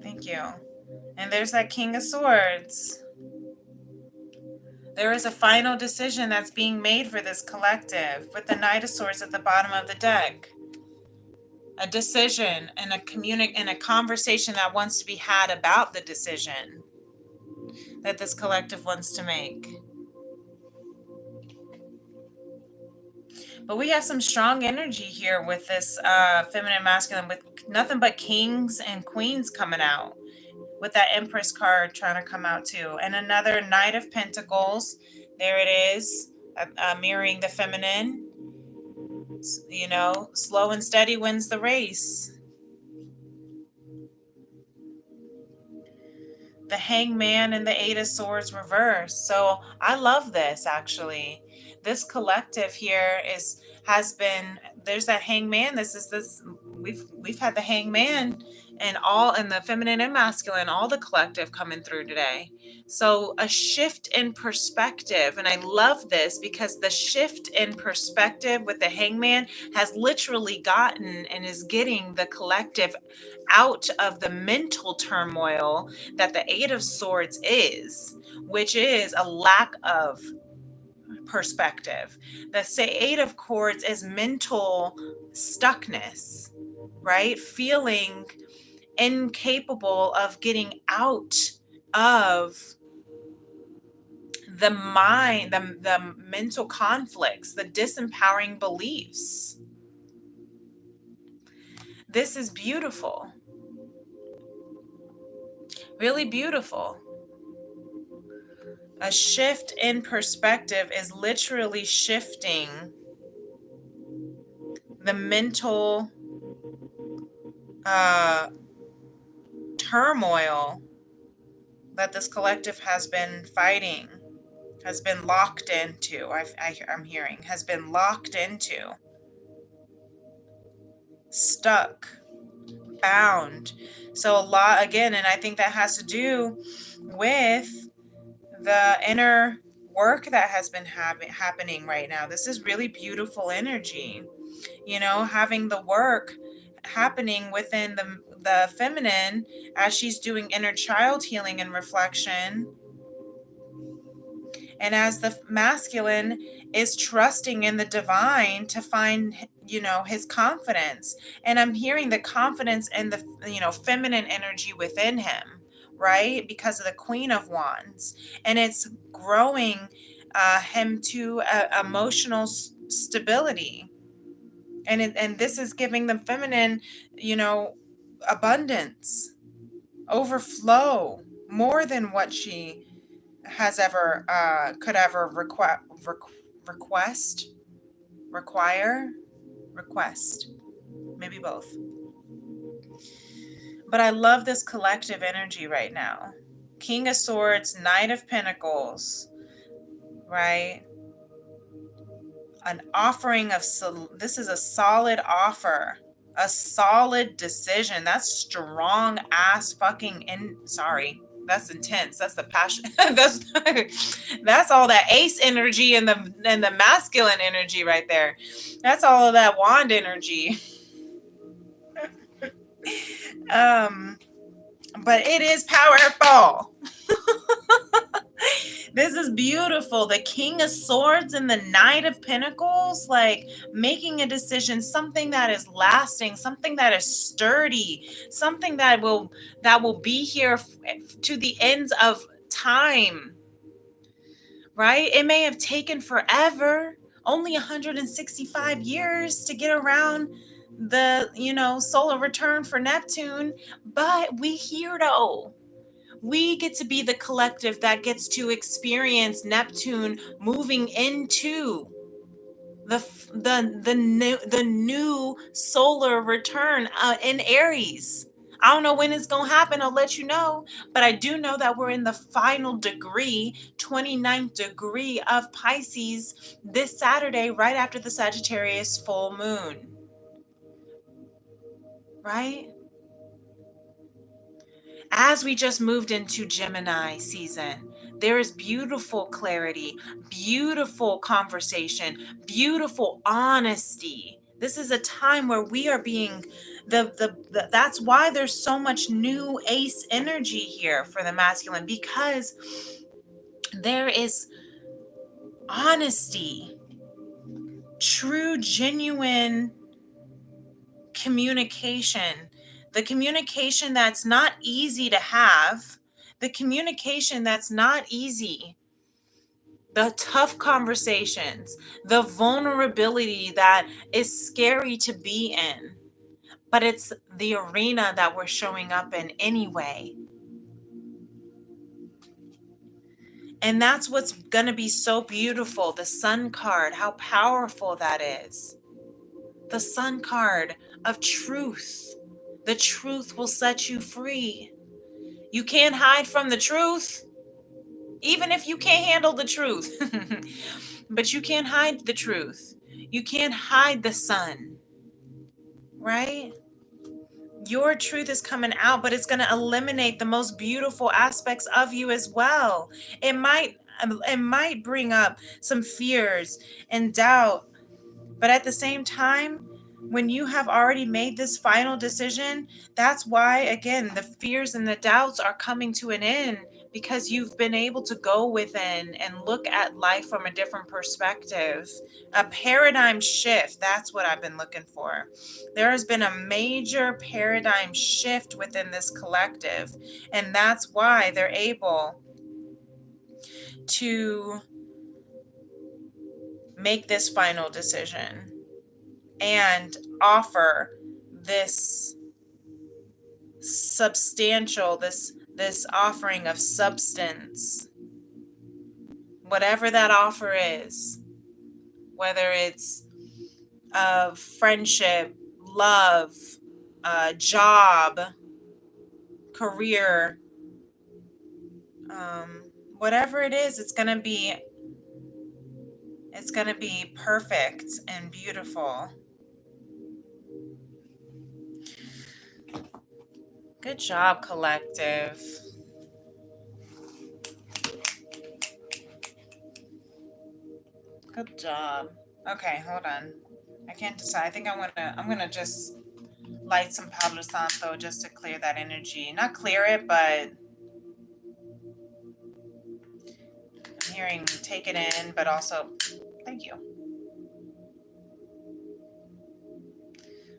A: Thank you. And there's that King of Swords. There is a final decision that's being made for this collective with the Knight of Swords at the bottom of the deck. A decision and a conversation that wants to be had about the decision that this collective wants to make. But we have some strong energy here with this feminine masculine, with nothing but kings and queens coming out, with that Empress card trying to come out too. And another Knight of Pentacles. There it is, mirroring the feminine. Slow and steady wins the race. The Hangman and the Eight of Swords reversed. So I love this, actually. This collective here there's that Hangman. We've had the Hangman in the feminine and masculine, all the collective coming through today. So a shift in perspective. And I love this because the shift in perspective with the Hangman has literally gotten and is getting the collective out of the mental turmoil that the Eight of Swords is, which is a lack of perspective. The Eight of Swords is mental stuckness, right? Feeling incapable of getting out of the mind, the mental conflicts, the disempowering beliefs. This is beautiful. Really beautiful. A shift in perspective is literally shifting the mental turmoil that this collective has been fighting, has been locked into. I'm hearing has been locked into, stuck, bound. So a lot again, and I think that has to do with the inner work that has been happening right now. This is really beautiful energy, having the work happening within the feminine as she's doing inner child healing and reflection, and as the masculine is trusting in the divine to find his confidence. And I'm hearing the confidence and the feminine energy within him, right? Because of the Queen of Wands, and it's growing him to emotional stability, and this is giving the feminine abundance, overflow, more than what she has ever could ever request, maybe both. But I love this collective energy right now. King of Swords, Knight of Pentacles, right? An offering of, this is a solid offer, a solid decision. That's strong ass fucking sorry. That's intense. That's the passion. That's all that ace energy and the masculine energy right there. That's all of that wand energy. But it is powerful. This is beautiful. The King of Swords and the Knight of Pentacles, like making a decision, something that is lasting, something that is sturdy, something that will be here to the ends of time. Right? It may have taken forever, only 165 years to get around the, solar return for Neptune, but we here though. We get to be the collective that gets to experience Neptune moving into the new solar return in Aries. I don't know when it's going to happen. I'll let you know. But I do know that we're in the final degree, 29th degree of Pisces this Saturday, right after the Sagittarius full moon. Right? As we just moved into Gemini season, there is beautiful clarity, beautiful conversation, beautiful honesty. This is a time where we are being that's why there's so much new ace energy here for the masculine, because there is honesty, true, genuine communication, the communication that's not easy to have, the communication that's not easy, the tough conversations, the vulnerability that is scary to be in, but it's the arena that we're showing up in anyway. And that's what's going to be so beautiful. The Sun card, how powerful that is. The Sun card of truth. The truth will set you free. You can't hide from the truth, even if you can't handle the truth. But you can't hide the truth. You can't hide the sun, right? Your truth is coming out, but it's going to eliminate the most beautiful aspects of you as well. It might bring up some fears and doubt, but at the same time, when you have already made this final decision, that's why, again, the fears and the doubts are coming to an end, because you've been able to go within and look at life from a different perspective. A paradigm shift, that's what I've been looking for. There has been a major paradigm shift within this collective, and that's why they're able to make this final decision and offer this substantial, this offering of substance, whatever that offer is, whether it's of friendship, love, job, career, whatever it is, it's gonna be perfect and beautiful. Good job, collective. Good job. Okay, hold on. I can't decide. I think I'm gonna just light some Palo Santo just to clear that energy. Not clear it, but I'm hearing take it in, but also thank you.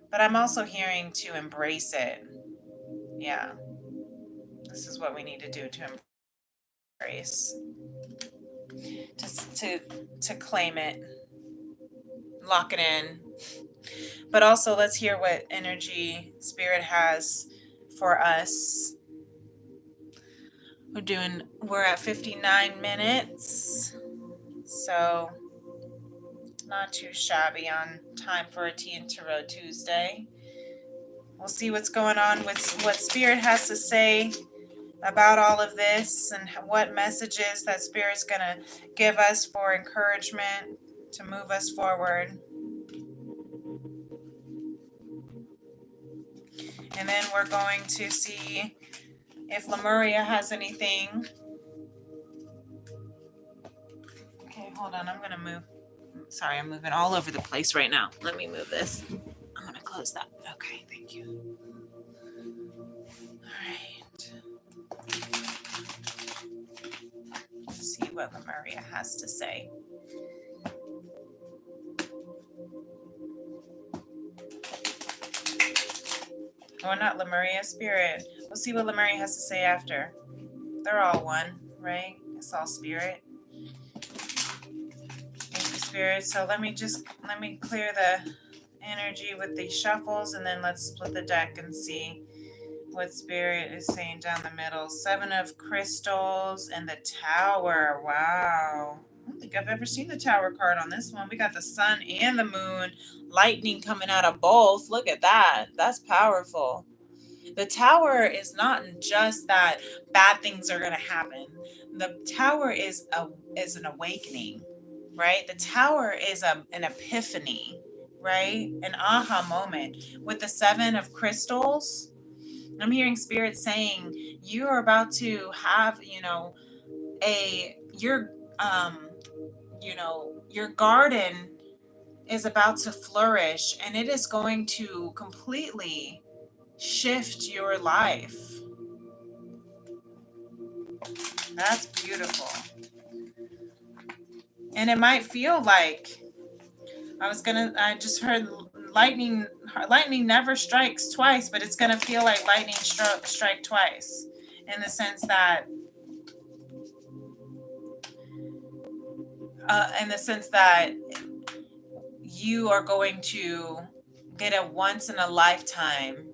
A: But I'm also hearing to embrace it. Yeah. This is what we need to do to embrace. Just to claim it. Lock it in. But also let's hear what energy Spirit has for us. We're at 59 minutes. So not too shabby on time for a Tea and Tarot Tuesday. We'll see what's going on with what Spirit has to say about all of this and what messages that Spirit's going to give us for encouragement. to move us forward. And then we're going to see if Lemuria has anything. Okay, hold on. I'm going to move. Sorry, I'm moving all over the place right now. Let me move this. I'm going to close that. Okay, thank you. All right. Let's see what Lemuria has to say. Oh, not Lemuria, Spirit. We'll see what Lemuria has to say after. They're all one, right? It's all Spirit. Thank you, Spirit. So let me clear the energy with these shuffles, and then let's split the deck and see what Spirit is saying down the middle. 7 of Crystals and the Tower. Wow. I don't think I've ever seen the Tower card on this one. We got the Sun and the Moon. Lightning coming out of both. Look at that. That's powerful. The Tower is not just that bad things are going to happen. The Tower is an awakening, right? The Tower is an epiphany, right? An aha moment. With the 7 of Crystals, I'm hearing Spirit saying you are about to have, your garden is about to flourish, and it is going to completely shift your life. That's beautiful. And it might feel like I just heard lightning never strikes twice, but it's going to feel like lightning strike twice, in the sense that you are going to get a once in a lifetime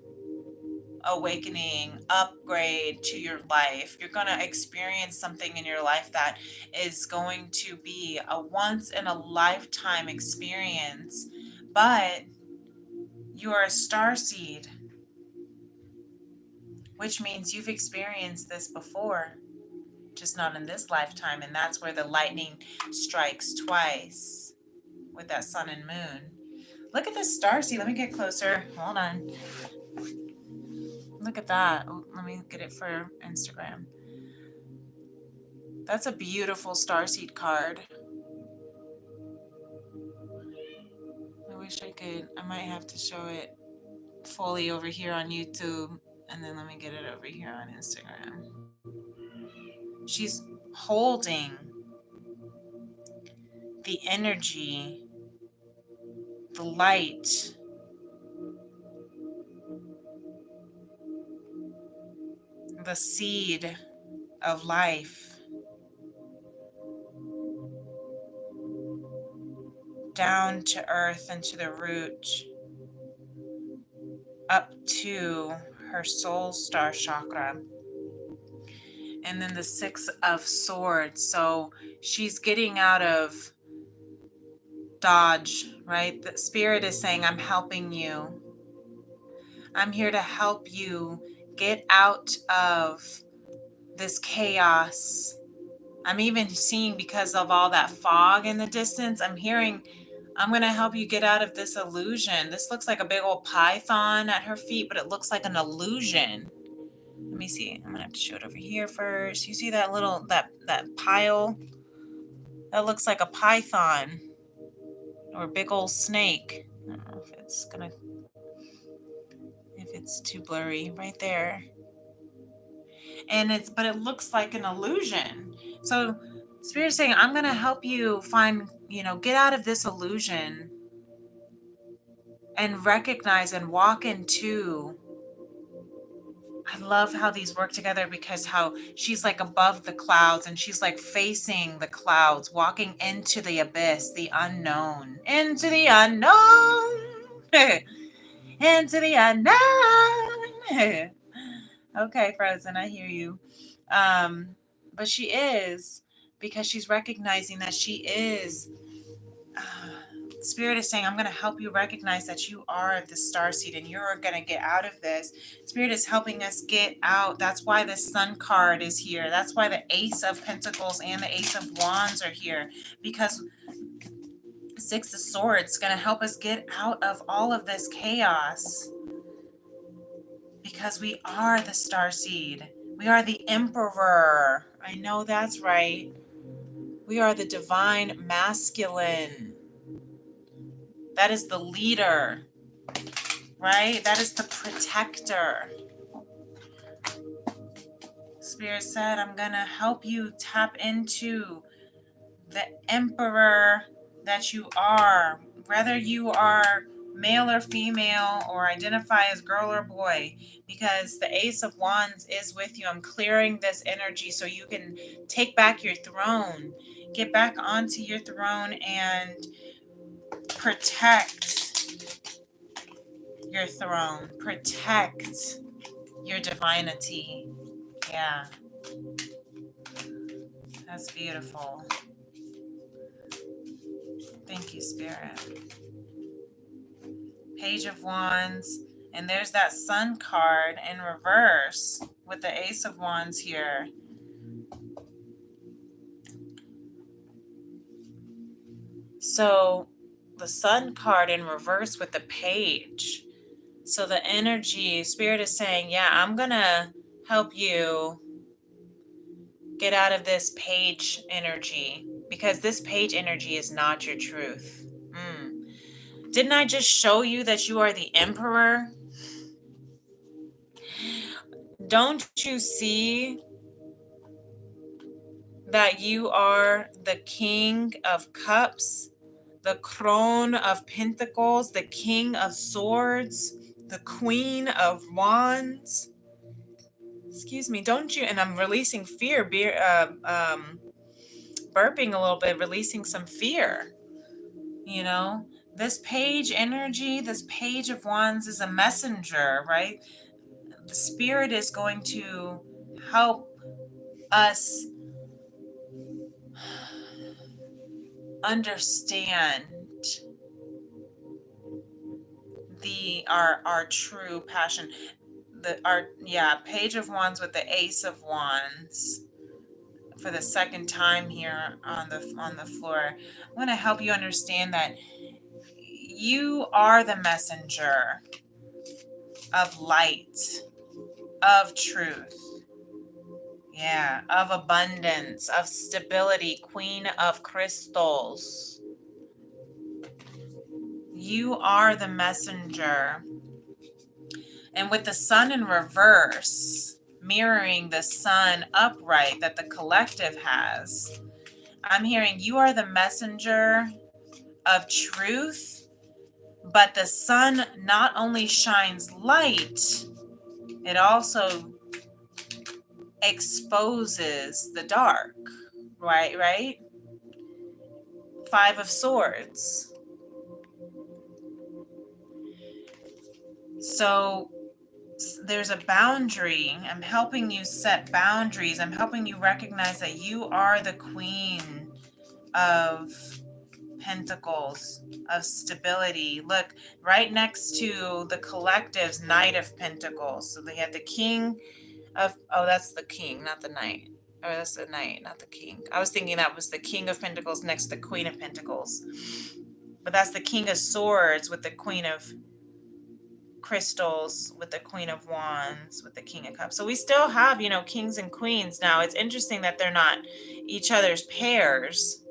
A: awakening, upgrade to your life. You're going to experience something in your life that is going to be a once in a lifetime experience, but you are a starseed, which means you've experienced this before, just not in this lifetime. And that's where the lightning strikes twice with that sun and moon. Look at this starseed. Let me get closer. Hold on. Look at that. Oh, let me get it for Instagram. That's a beautiful starseed card. I wish I could. I might have to show it fully over here on YouTube, and then let me get it over here on Instagram. She's holding the energy, the light, the seed of life down to earth and to the root, up to her soul star chakra. And then the 6 of Swords. So she's getting out of dodge, right? The Spirit is saying, I'm helping you. I'm here to help you get out of this chaos. I'm even seeing, because of all that fog in the distance, I'm hearing, I'm going to help you get out of this illusion. This looks like a big old python at her feet, but it looks like an illusion. Let me see. I'm going to have to show it over here first. You see that little, that pile? That looks like a python or a big old snake. I don't know if it's too blurry right there. But it looks like an illusion. So Spirit's saying, I'm going to help you find, get out of this illusion and recognize and walk into. I love how these work together, because how she's like above the clouds and she's like facing the clouds, walking into the abyss, the unknown, into the unknown, into the unknown. Okay, Frozen, I hear you. But she is, because she's recognizing that she is. Spirit is saying, I'm going to help you recognize that you are the starseed and you're going to get out of this. Spirit is helping us get out. That's why the Sun card is here. That's why the Ace of Pentacles and the Ace of Wands are here. Because Six of Swords is going to help us get out of all of this chaos, because we are the starseed. We are the emperor. I know that's right. We are the divine masculine. That is the leader, right? That is the protector. Spirit said, I'm going to help you tap into the emperor that you are, whether you are male or female or identify as girl or boy, because the Ace of Wands is with you. I'm clearing this energy so you can take back your throne, get back onto your throne and protect your throne, protect your divinity. Yeah, that's beautiful. Thank you, Spirit. Page of Wands, and there's that Sun card in reverse with the Ace of Wands here. So the Sun card in reverse with the Page. So the energy, Spirit is saying, yeah, I'm going to help you get out of this Page energy, because this Page energy is not your truth. Didn't I just show you that you are the Emperor? Don't you see that you are the King of Cups, the Crown of Pentacles, the King of Swords, the Queen of Wands? Excuse me, don't you? And I'm releasing fear, burping a little bit, releasing some fear. You know, this Page energy, this Page of Wands is a messenger, right? The Spirit is going to help us understand our true passion. Page of Wands with the Ace of Wands for the second time here on the floor. I'm going to help you understand that you are the messenger of light, of truth, of abundance, of stability, Queen of Crystals. You are the messenger. And with the Sun in reverse, mirroring the Sun upright that the collective has, I'm hearing you are the messenger of truth, but the Sun not only shines light, it also exposes the dark, right? Five of Swords. So there's a boundary. I'm helping you set boundaries. I'm helping you recognize that you are the Queen of Pentacles, of stability. Look, right next to the collective's Knight of Pentacles. So they have the King of, that's the King, not the Knight. Or that's the Knight, not the King. I was thinking that was the King of Pentacles next to the Queen of Pentacles. But that's the King of Swords with the Queen of Crystals, with the Queen of Wands, with the King of Cups. So we still have, kings and queens. Now, it's interesting that they're not each other's pairs,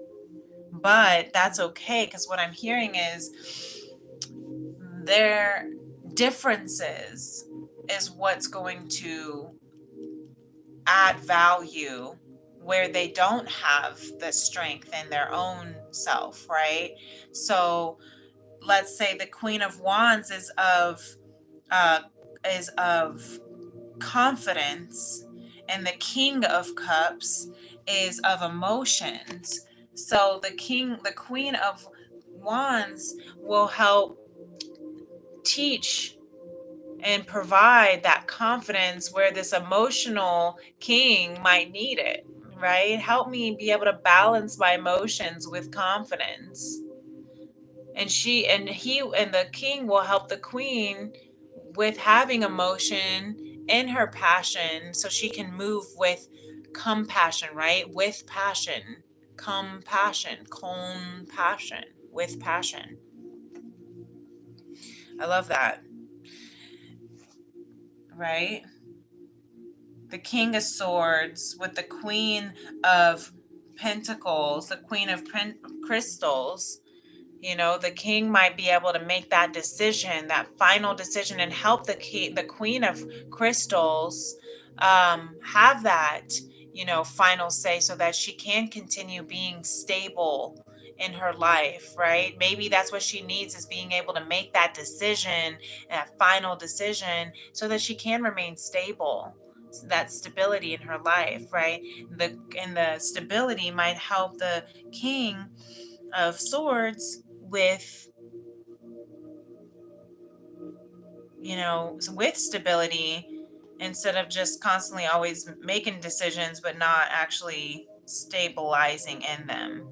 A: but that's okay, because what I'm hearing is their differences is what's going to add value where they don't have the strength in their own self, right? So let's say the Queen of Wands is of confidence, and the King of Cups is of emotions. So the Queen of Wands will help teach and provide that confidence where this emotional king might need it, right? Help me be able to balance my emotions with confidence. And the king will help the queen with having emotion in her passion, so she can move with compassion, right? With passion, compassion, with passion. I love that, right? The King of Swords with the Queen of Pentacles, the Queen of Crystals. You know, the king might be able to make that decision, that final decision, and help the Queen of Crystals have that, final say so that she can continue being stable in her life, right? Maybe that's what she needs, is being able to make that decision, that final decision, so that she can remain stable. That stability in her life, right? The stability might help the King of Swords with, with stability, instead of just constantly always making decisions but not actually stabilizing in them.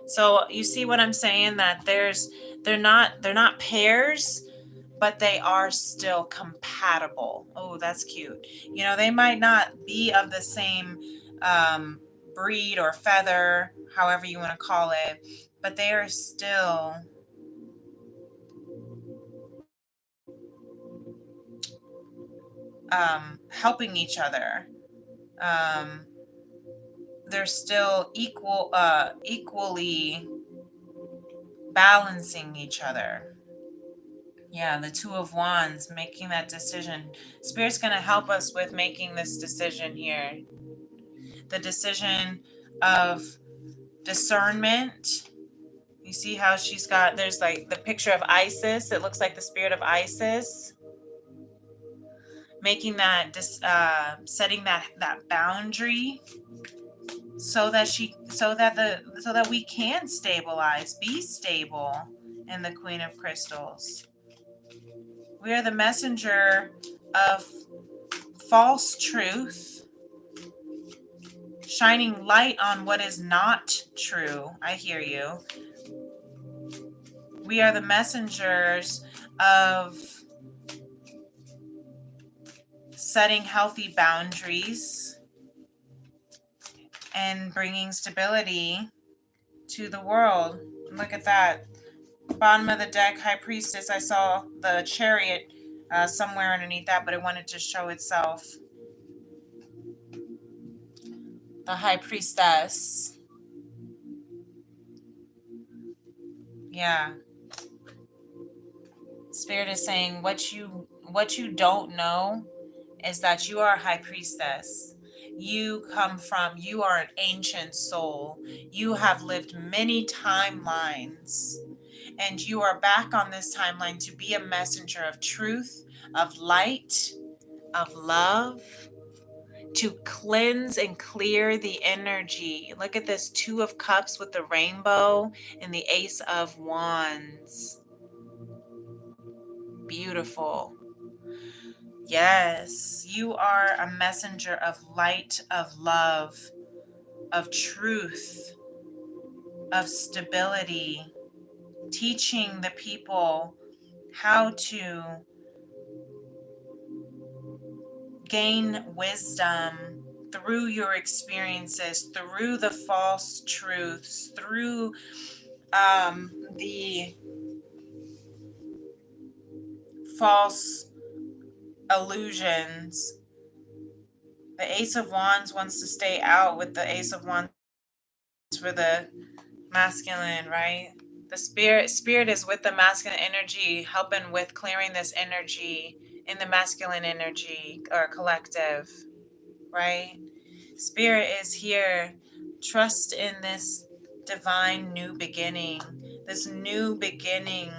A: So you see what I'm saying, that they're not pairs, but they are still compatible. Oh, that's cute. They might not be of the same breed or feather, however you want to call it, but they are still helping each other. Um, they're still equally balancing each other. Yeah, the Two of Wands, making that decision. Spirit's going to help us with making this decision here. The decision of discernment. You see how there's like the picture of Isis. It looks like the spirit of Isis. Making that, setting that boundary, so that we can be stable in the Queen of Crystals. We are the messenger of false truth, shining light on what is not true. I hear you. We are the messengers of setting healthy boundaries and bringing stability to the world. Look at that. Bottom of the deck, High Priestess. I saw the Chariot somewhere underneath that, but it wanted to show itself. The High Priestess. Yeah. Spirit is saying what you don't know is that you are a High Priestess. You are an ancient soul. You have lived many timelines, and you are back on this timeline to be a messenger of truth, of light, of love, to cleanse and clear the energy. Look at this Two of Cups with the rainbow and the Ace of Wands. Beautiful. Yes, you are a messenger of light, of love, of truth, of stability, teaching the people how to gain wisdom through your experiences, through the false truths, through the false illusions. The Ace of Wands wants to stay out with the Ace of Wands for the masculine, right? The spirit is with the masculine energy, helping with clearing this energy in the masculine energy or collective, right? Spirit is here. Trust in this divine new beginning, this new beginning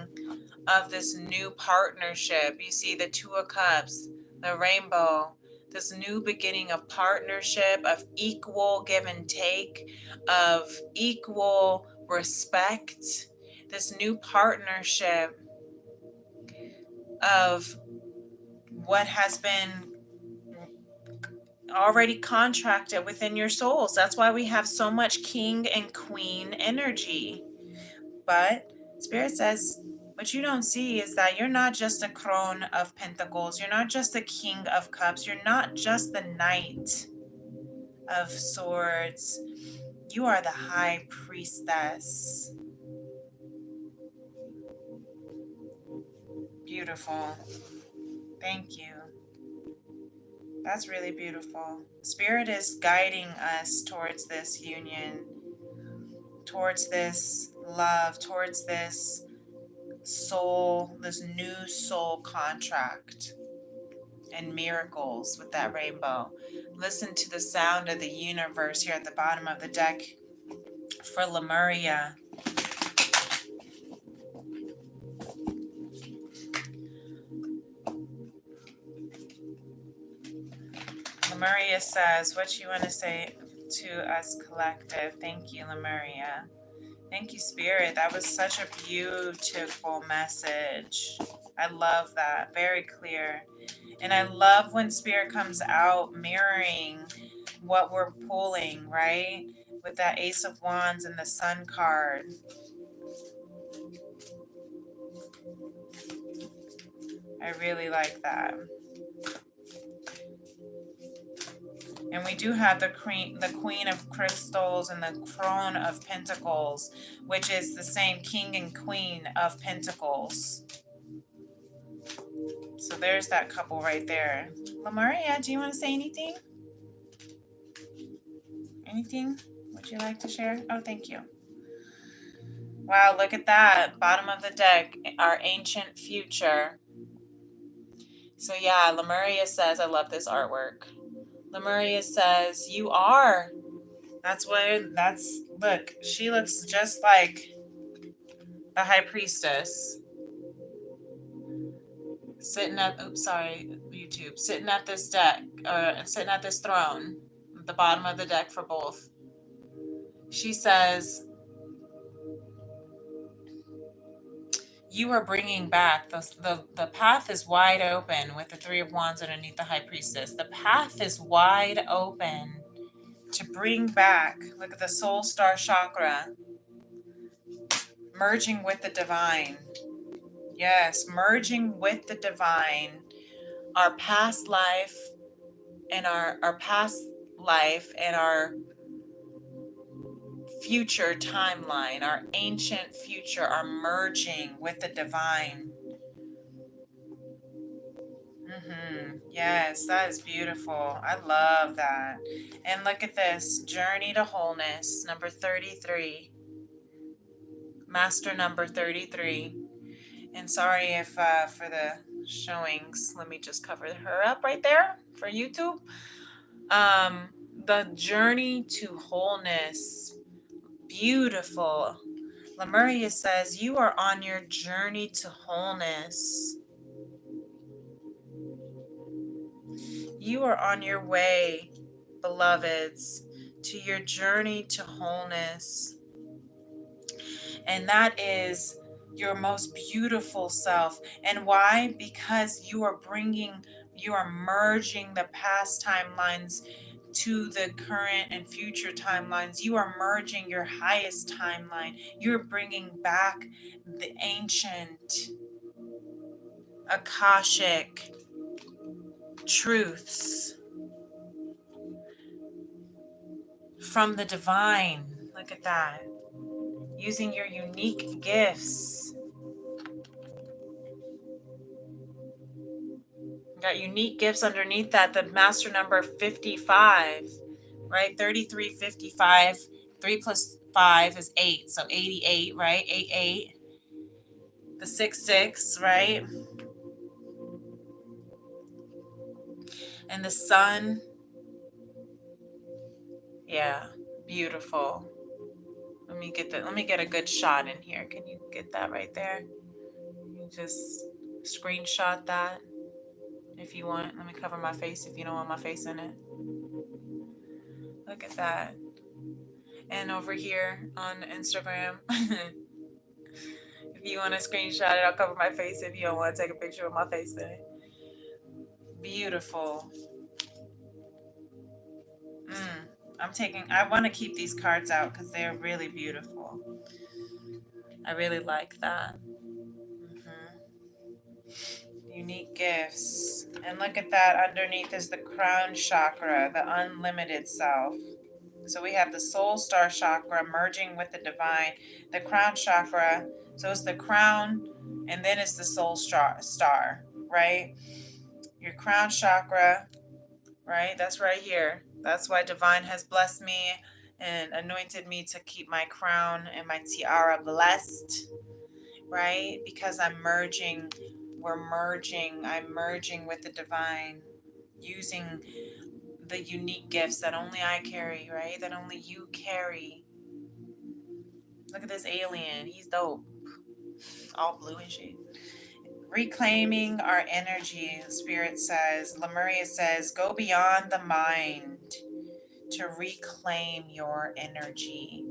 A: of this new partnership. You see the Two of Cups, the rainbow, this new beginning of partnership, of equal give and take, of equal respect, this new partnership of what has been already contracted within your souls. That's why we have so much king and queen energy. But Spirit says, what you don't see is that you're not just a crone of pentacles. You're not just the king of cups. You're not just the knight of swords. You are the high priestess. Beautiful. Thank you. That's really beautiful. Spirit is guiding us towards this union, towards this love, towards this soul, this new soul contract and miracles with that rainbow. Listen to the sound of the universe here at the bottom of the deck for Lemuria. Lemuria says, what you want to say to us collective? Thank you, Lemuria. Thank you, Spirit. That was such a beautiful message. I love that. Very clear. And I love when Spirit comes out mirroring what we're pulling, right? With that Ace of Wands and the Sun card. I really like that. And we do have the Queen of Crystals and the Crone of Pentacles, which is the same King and Queen of Pentacles. So there's that couple right there. Lemuria, do you want to say anything? Anything? Would you like to share? Oh, thank you. Wow, look at that. Bottom of the deck, our ancient future. So yeah, Lemuria says, I love this artwork. Lemuria says, you are. Look, she looks just like the High Priestess. Sitting at, oops, sorry, YouTube. Sitting at this deck, sitting at this throne, at the bottom of the deck for both. She says, you are bringing back, the path is wide open with the Three of Wands underneath the High Priestess. The path is wide open to bring back, look at the Soul Star Chakra, merging with the divine. Yes, merging with the divine. Our past life and our past life and our future timeline, our ancient future are merging with the divine. Yes, that is beautiful. I love that. And look at this, Journey to Wholeness, number 33. Master number 33. And sorry if for the showings, let me just cover her up right there for YouTube. The Journey to Wholeness, beautiful. Lemuria says, you are on your journey to wholeness. You are on your way, beloveds, to your journey to wholeness. And that is your most beautiful self. And why? Because you are merging the past timelines to the current and future timelines. You are merging your highest timeline. You're bringing back the ancient Akashic truths from the divine. Look at that. Using your unique gifts. You got unique gifts underneath that. The master number 55, right? 33, 55. 3 plus 5 is 8. So 88, right? 8, 8. The 6, 6, right? And the sun. Yeah, beautiful. Let me get a good shot in here. Can you get that right there? You just screenshot that if you want. Let me cover my face if you don't want my face in it. Look at that. And over here on Instagram, if you want to screenshot it, I'll cover my face if you don't want to take a picture of my face in it. Beautiful. I want to keep these cards out because they're really beautiful. I really like that. Unique gifts. And look at that. Underneath is the crown chakra, the unlimited self. So we have the soul star chakra merging with the divine. The crown chakra. So it's the crown And then it's the soul star, right? Your crown chakra, right? That's right here. That's why Divine has blessed me and anointed me to keep my crown and my tiara blessed, right? Because I'm merging, I'm merging with the Divine, using the unique gifts that only I carry, right? That only you carry. Look at this alien. He's dope. All blue and shit. Reclaiming our energy, Spirit says, Lemuria says, go beyond the mind to reclaim your energy.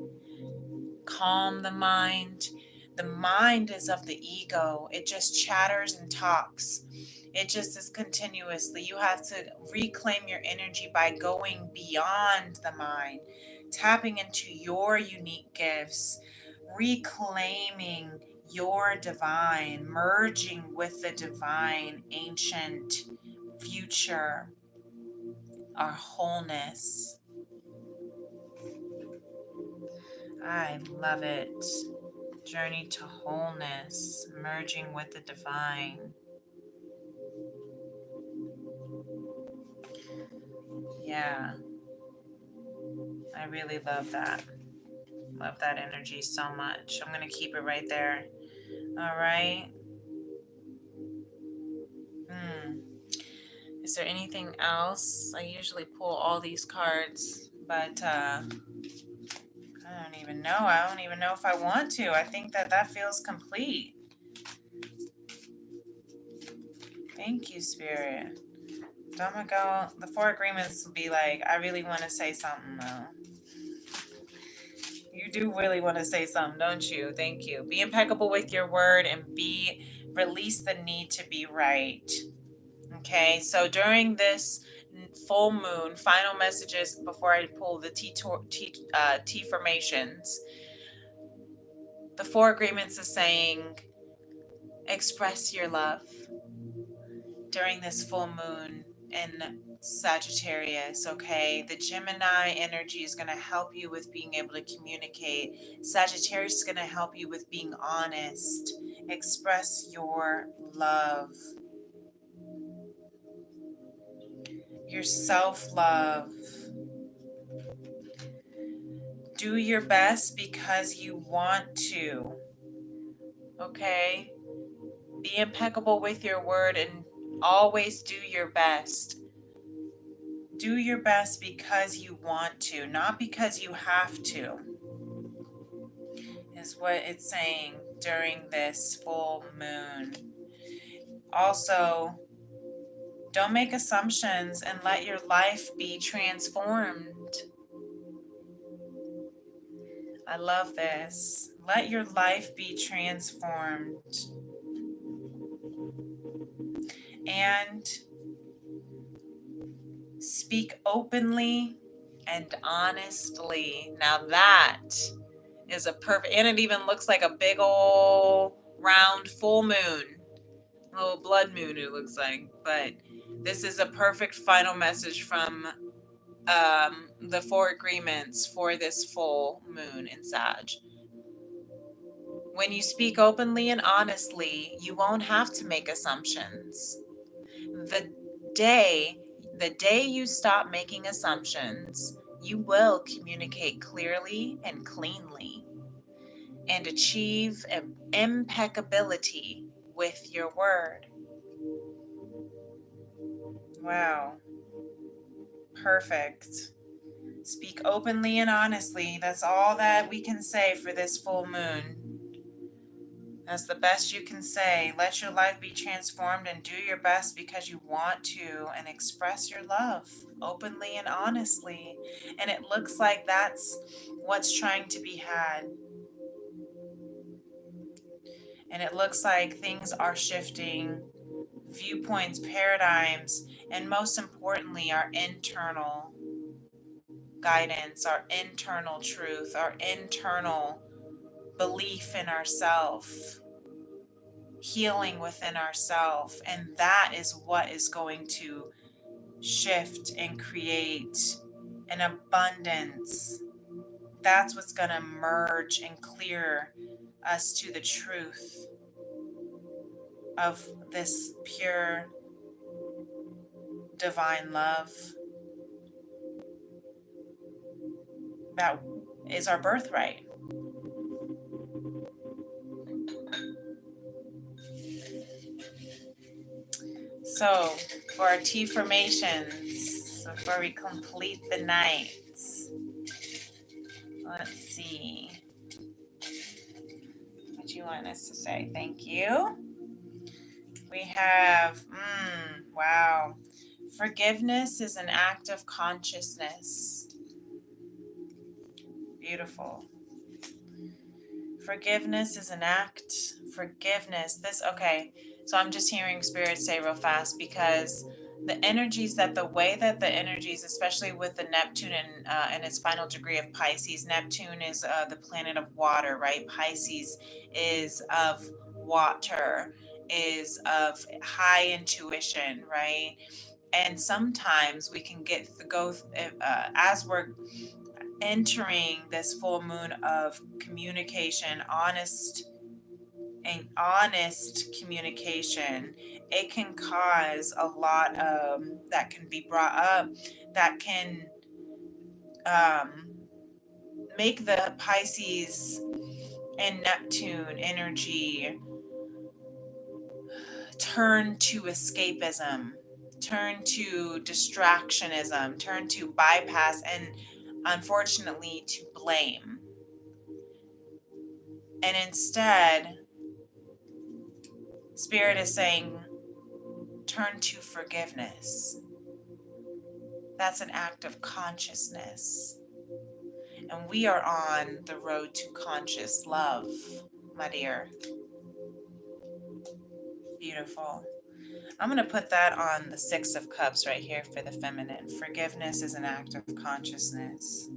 A: Calm the mind. The mind is of the ego. It just chatters and talks. It just is continuously. You have to reclaim your energy by going beyond the mind, tapping into your unique gifts, reclaiming your divine, merging with the divine, ancient, future, our wholeness. I love it. Journey to wholeness, merging with the divine. Yeah, I really love that. Love that energy so much. I'm going to keep it right there. All right. Is there anything else? I usually pull all these cards, but I don't even know. I don't even know if I want to. I think that feels complete. Thank you, Spirit. I'm going to go. The four agreements will be like, I really want to say something though. You do really want to say something, don't you? Thank you. Be impeccable with your word and release the need to be right. Okay, so during this full moon, final messages before I pull the T formations, the four agreements is saying express your love during this full moon in Sagittarius, okay? The Gemini energy is going to help you with being able to communicate. Sagittarius is going to help you with being honest. Express your love, your self-love. Do your best because you want to, okay? Be impeccable with your word and always do your best. Do your best because you want to, not because you have to, is what it's saying during this full moon. Also, don't make assumptions and let your life be transformed. I love this. Let your life be transformed. And speak openly and honestly. Now that is a perfect, and it even looks like a big old round full moon, a little blood moon it looks like. But this is a perfect final message from the four agreements for this full moon in Sag. When you speak openly and honestly, you won't have to make assumptions. The day you stop making assumptions, you will communicate clearly and cleanly and achieve impeccability with your word. Wow. Perfect. Speak openly and honestly. That's all that we can say for this full moon. That's the best you can say. Let your life be transformed and do your best because you want to, and express your love openly and honestly. And it looks like that's what's trying to be had. And it looks like things are shifting, viewpoints, paradigms, and most importantly, our internal guidance, our internal truth, our internal belief in ourself, healing within ourself. And that is what is going to shift and create an abundance. That's what's going to merge and clear us to the truth. of this pure divine love that is our birthright. So, for our T formations, before we complete the night, let's see what you want us to say. Thank you. We have, wow. Forgiveness is an act of consciousness. Beautiful. Forgiveness is an act. Forgiveness. Okay. So I'm just hearing Spirit say real fast because the energies the way that the energies, especially with the Neptune and its final degree of Pisces, Neptune is the planet of water, right? Pisces is of water, is of high intuition, right? And sometimes we can as we're entering this full moon of communication, honest communication, it can cause a lot that can be brought up that can um, make the Pisces and Neptune energy turn to escapism, turn to distractionism, turn to bypass, and unfortunately to blame. And instead, Spirit is saying, turn to forgiveness. That's an act of consciousness. And we are on the road to conscious love, my dear. Beautiful. I'm going to put that on the Six of Cups right here for the feminine. Forgiveness is an act of consciousness.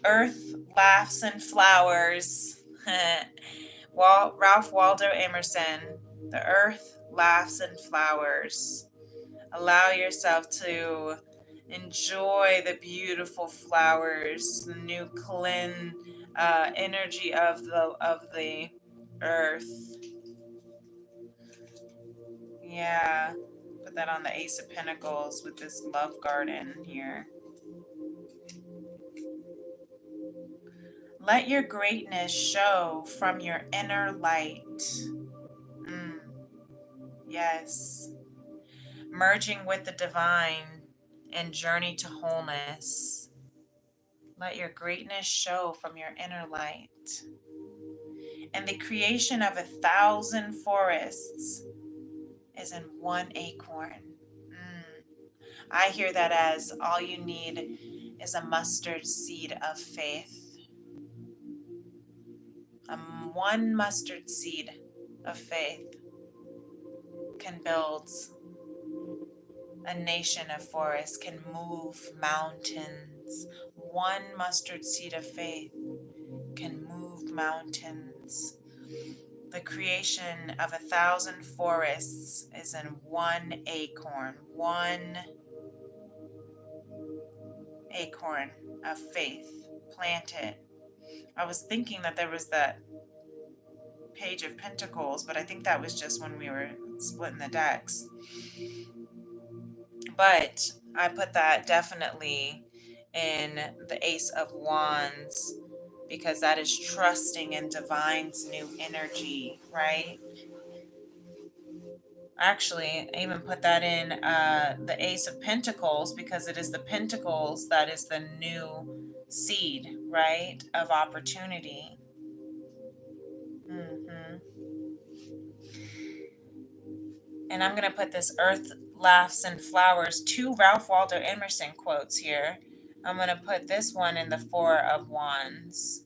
A: Earth laughs and flowers. Ralph Waldo Emerson. The earth laughs and flowers. Allow yourself to enjoy the beautiful flowers, the new clean energy of the earth. Yeah, put that on the Ace of Pentacles with this love garden here. Let your greatness show from your inner light. Yes. Merging with the divine and journey to wholeness. Let your greatness show from your inner light. And the creation of 1,000 forests is in one acorn. I hear that as all you need is a mustard seed of faith. One mustard seed of faith can build a nation of forests, can move mountains. One mustard seed of faith can move mountains. The creation of 1,000 forests is in one acorn of faith planted. I was thinking that there was that Page of Pentacles, but I think that was just when we were splitting the decks. But I put that definitely in the Ace of Wands because that is trusting in divine's new energy, right? Actually, I even put that in the Ace of Pentacles because it is the Pentacles that is the new seed, right, of opportunity. And I'm going to put this Earth Laughs and Flowers, 2 Ralph Waldo Emerson quotes here. I'm going to put this one in the Four of Wands.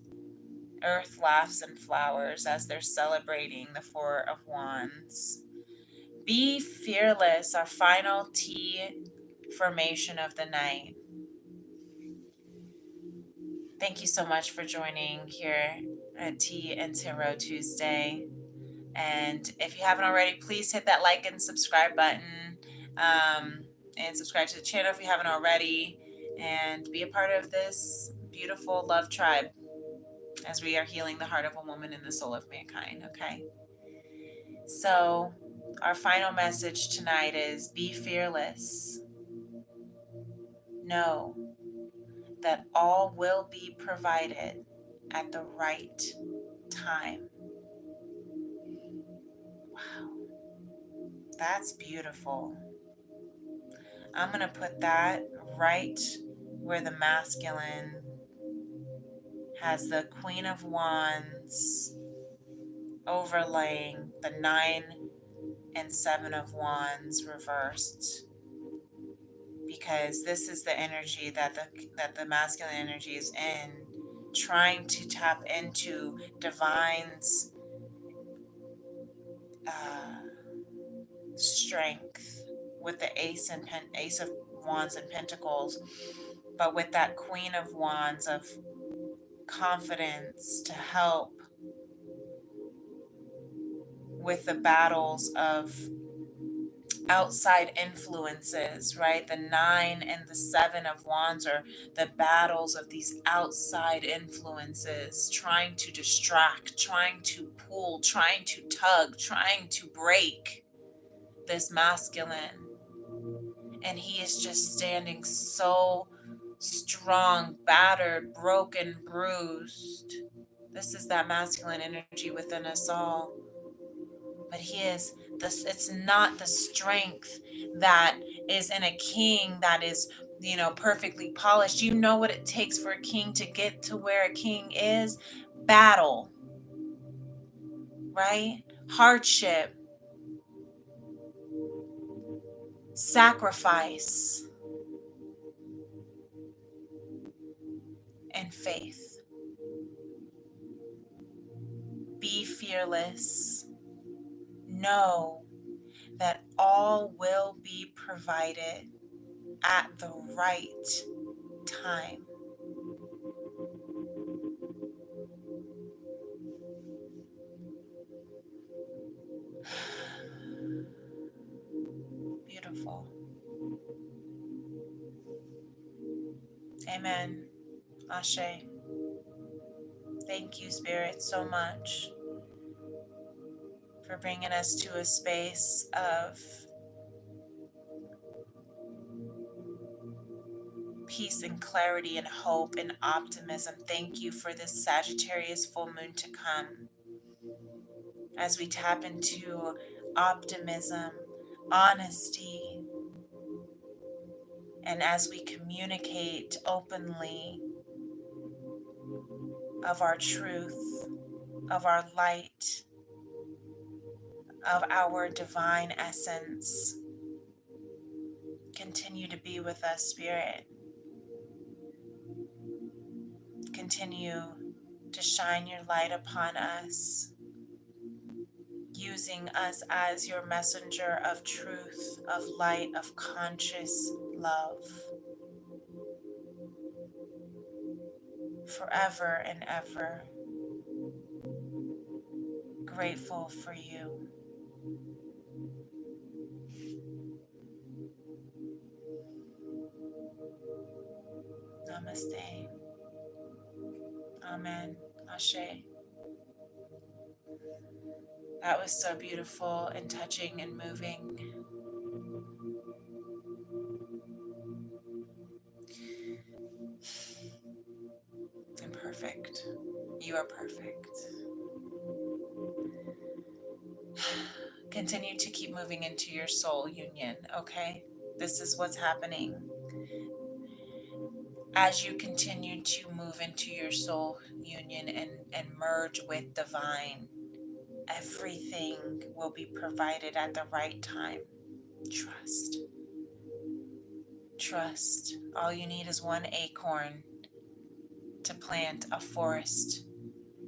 A: Earth laughs and flowers as they're celebrating the Four of Wands. Be fearless, our final T formation of the night. Thank you so much for joining here at Tea and Tarot Tuesday. And if you haven't already, please hit that like and subscribe button. And subscribe to the channel if you haven't already. And be a part of this beautiful love tribe as we are healing the heart of a woman and the soul of mankind, okay? So, our final message tonight is be fearless. Know that all will be provided at the right time. Wow, that's beautiful. I'm going to put that right where the masculine has the Queen of Wands overlaying the 9 and 7 of Wands reversed, because this is the energy that the masculine energy is in, trying to tap into divine's strength with the ace of Wands and Pentacles, but with that Queen of Wands of confidence to help with the battles of outside influences, right? The 9 and the 7 of Wands are the battles of these outside influences, trying to distract, trying to pull, trying to tug, trying to break this masculine. And he is just standing so strong, battered, broken, bruised. This is that masculine energy within us all. But he is this, it's not the strength that is in a king that is, perfectly polished. You know what it takes for a king to get to where a king is? Battle, right? Hardship, sacrifice, and faith. Be fearless. Know that all will be provided at the right time. Beautiful. Amen. Ashe. Thank you, Spirit, so much for bringing us to a space of peace and clarity and hope and optimism. Thank you for this Sagittarius full moon to come as we tap into optimism, honesty, and as we communicate openly of our truth, of our light, of our divine essence. Continue to be with us, Spirit. Continue to shine your light upon us, using us as your messenger of truth, of light, of conscious love, forever and ever. Grateful for you. Namaste. Amen. Ashe. That was so beautiful and touching and moving. And perfect. You are perfect. Continue to keep moving into your soul union, okay? This is what's happening. As you continue to move into your soul union and merge with divine, everything will be provided at the right time. Trust. Trust. All you need is one acorn to plant a forest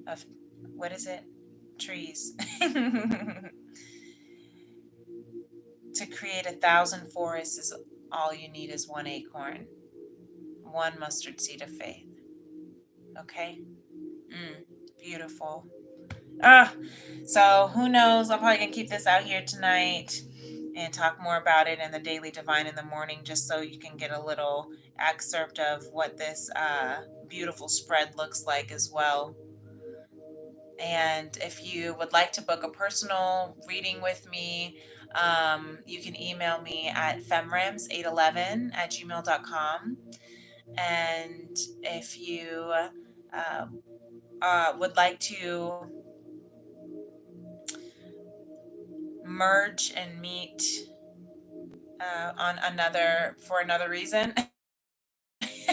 A: of, what is it? Trees. To create 1,000 forests is all you need is one acorn. One mustard seed of faith. Okay? Beautiful. So who knows? I'm probably going to keep this out here tonight and talk more about it in the Daily Divine in the morning, just so you can get a little excerpt of what this beautiful spread looks like as well. And if you would like to book a personal reading with me, you can email me at femrims811@gmail.com. And if you uh, would like to merge and meet on another reason,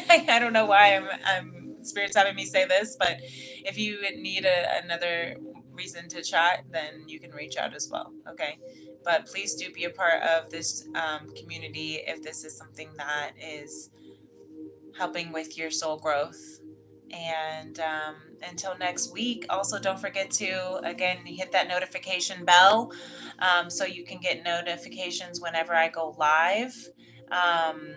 A: I don't know why I'm spirit's having me say this, but if you need another reason to chat, then you can reach out as well. Okay, but please do be a part of this community if this is something that is helping with your soul growth. And until next week, also don't forget to again hit that notification bell so you can get notifications whenever I go live. Um,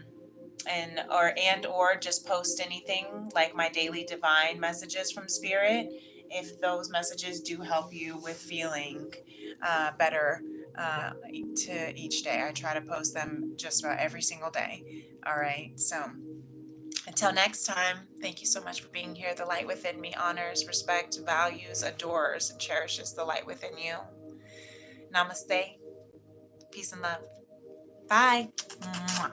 A: and or just post anything like my daily divine messages from spirit if those messages do help you with feeling better to each day. I try to post them just about every single day. All right, so until next time, thank you so much for being here. The light within me honors, respects, values, adores, and cherishes the light within you. Namaste, peace and love. Bye. Mwah.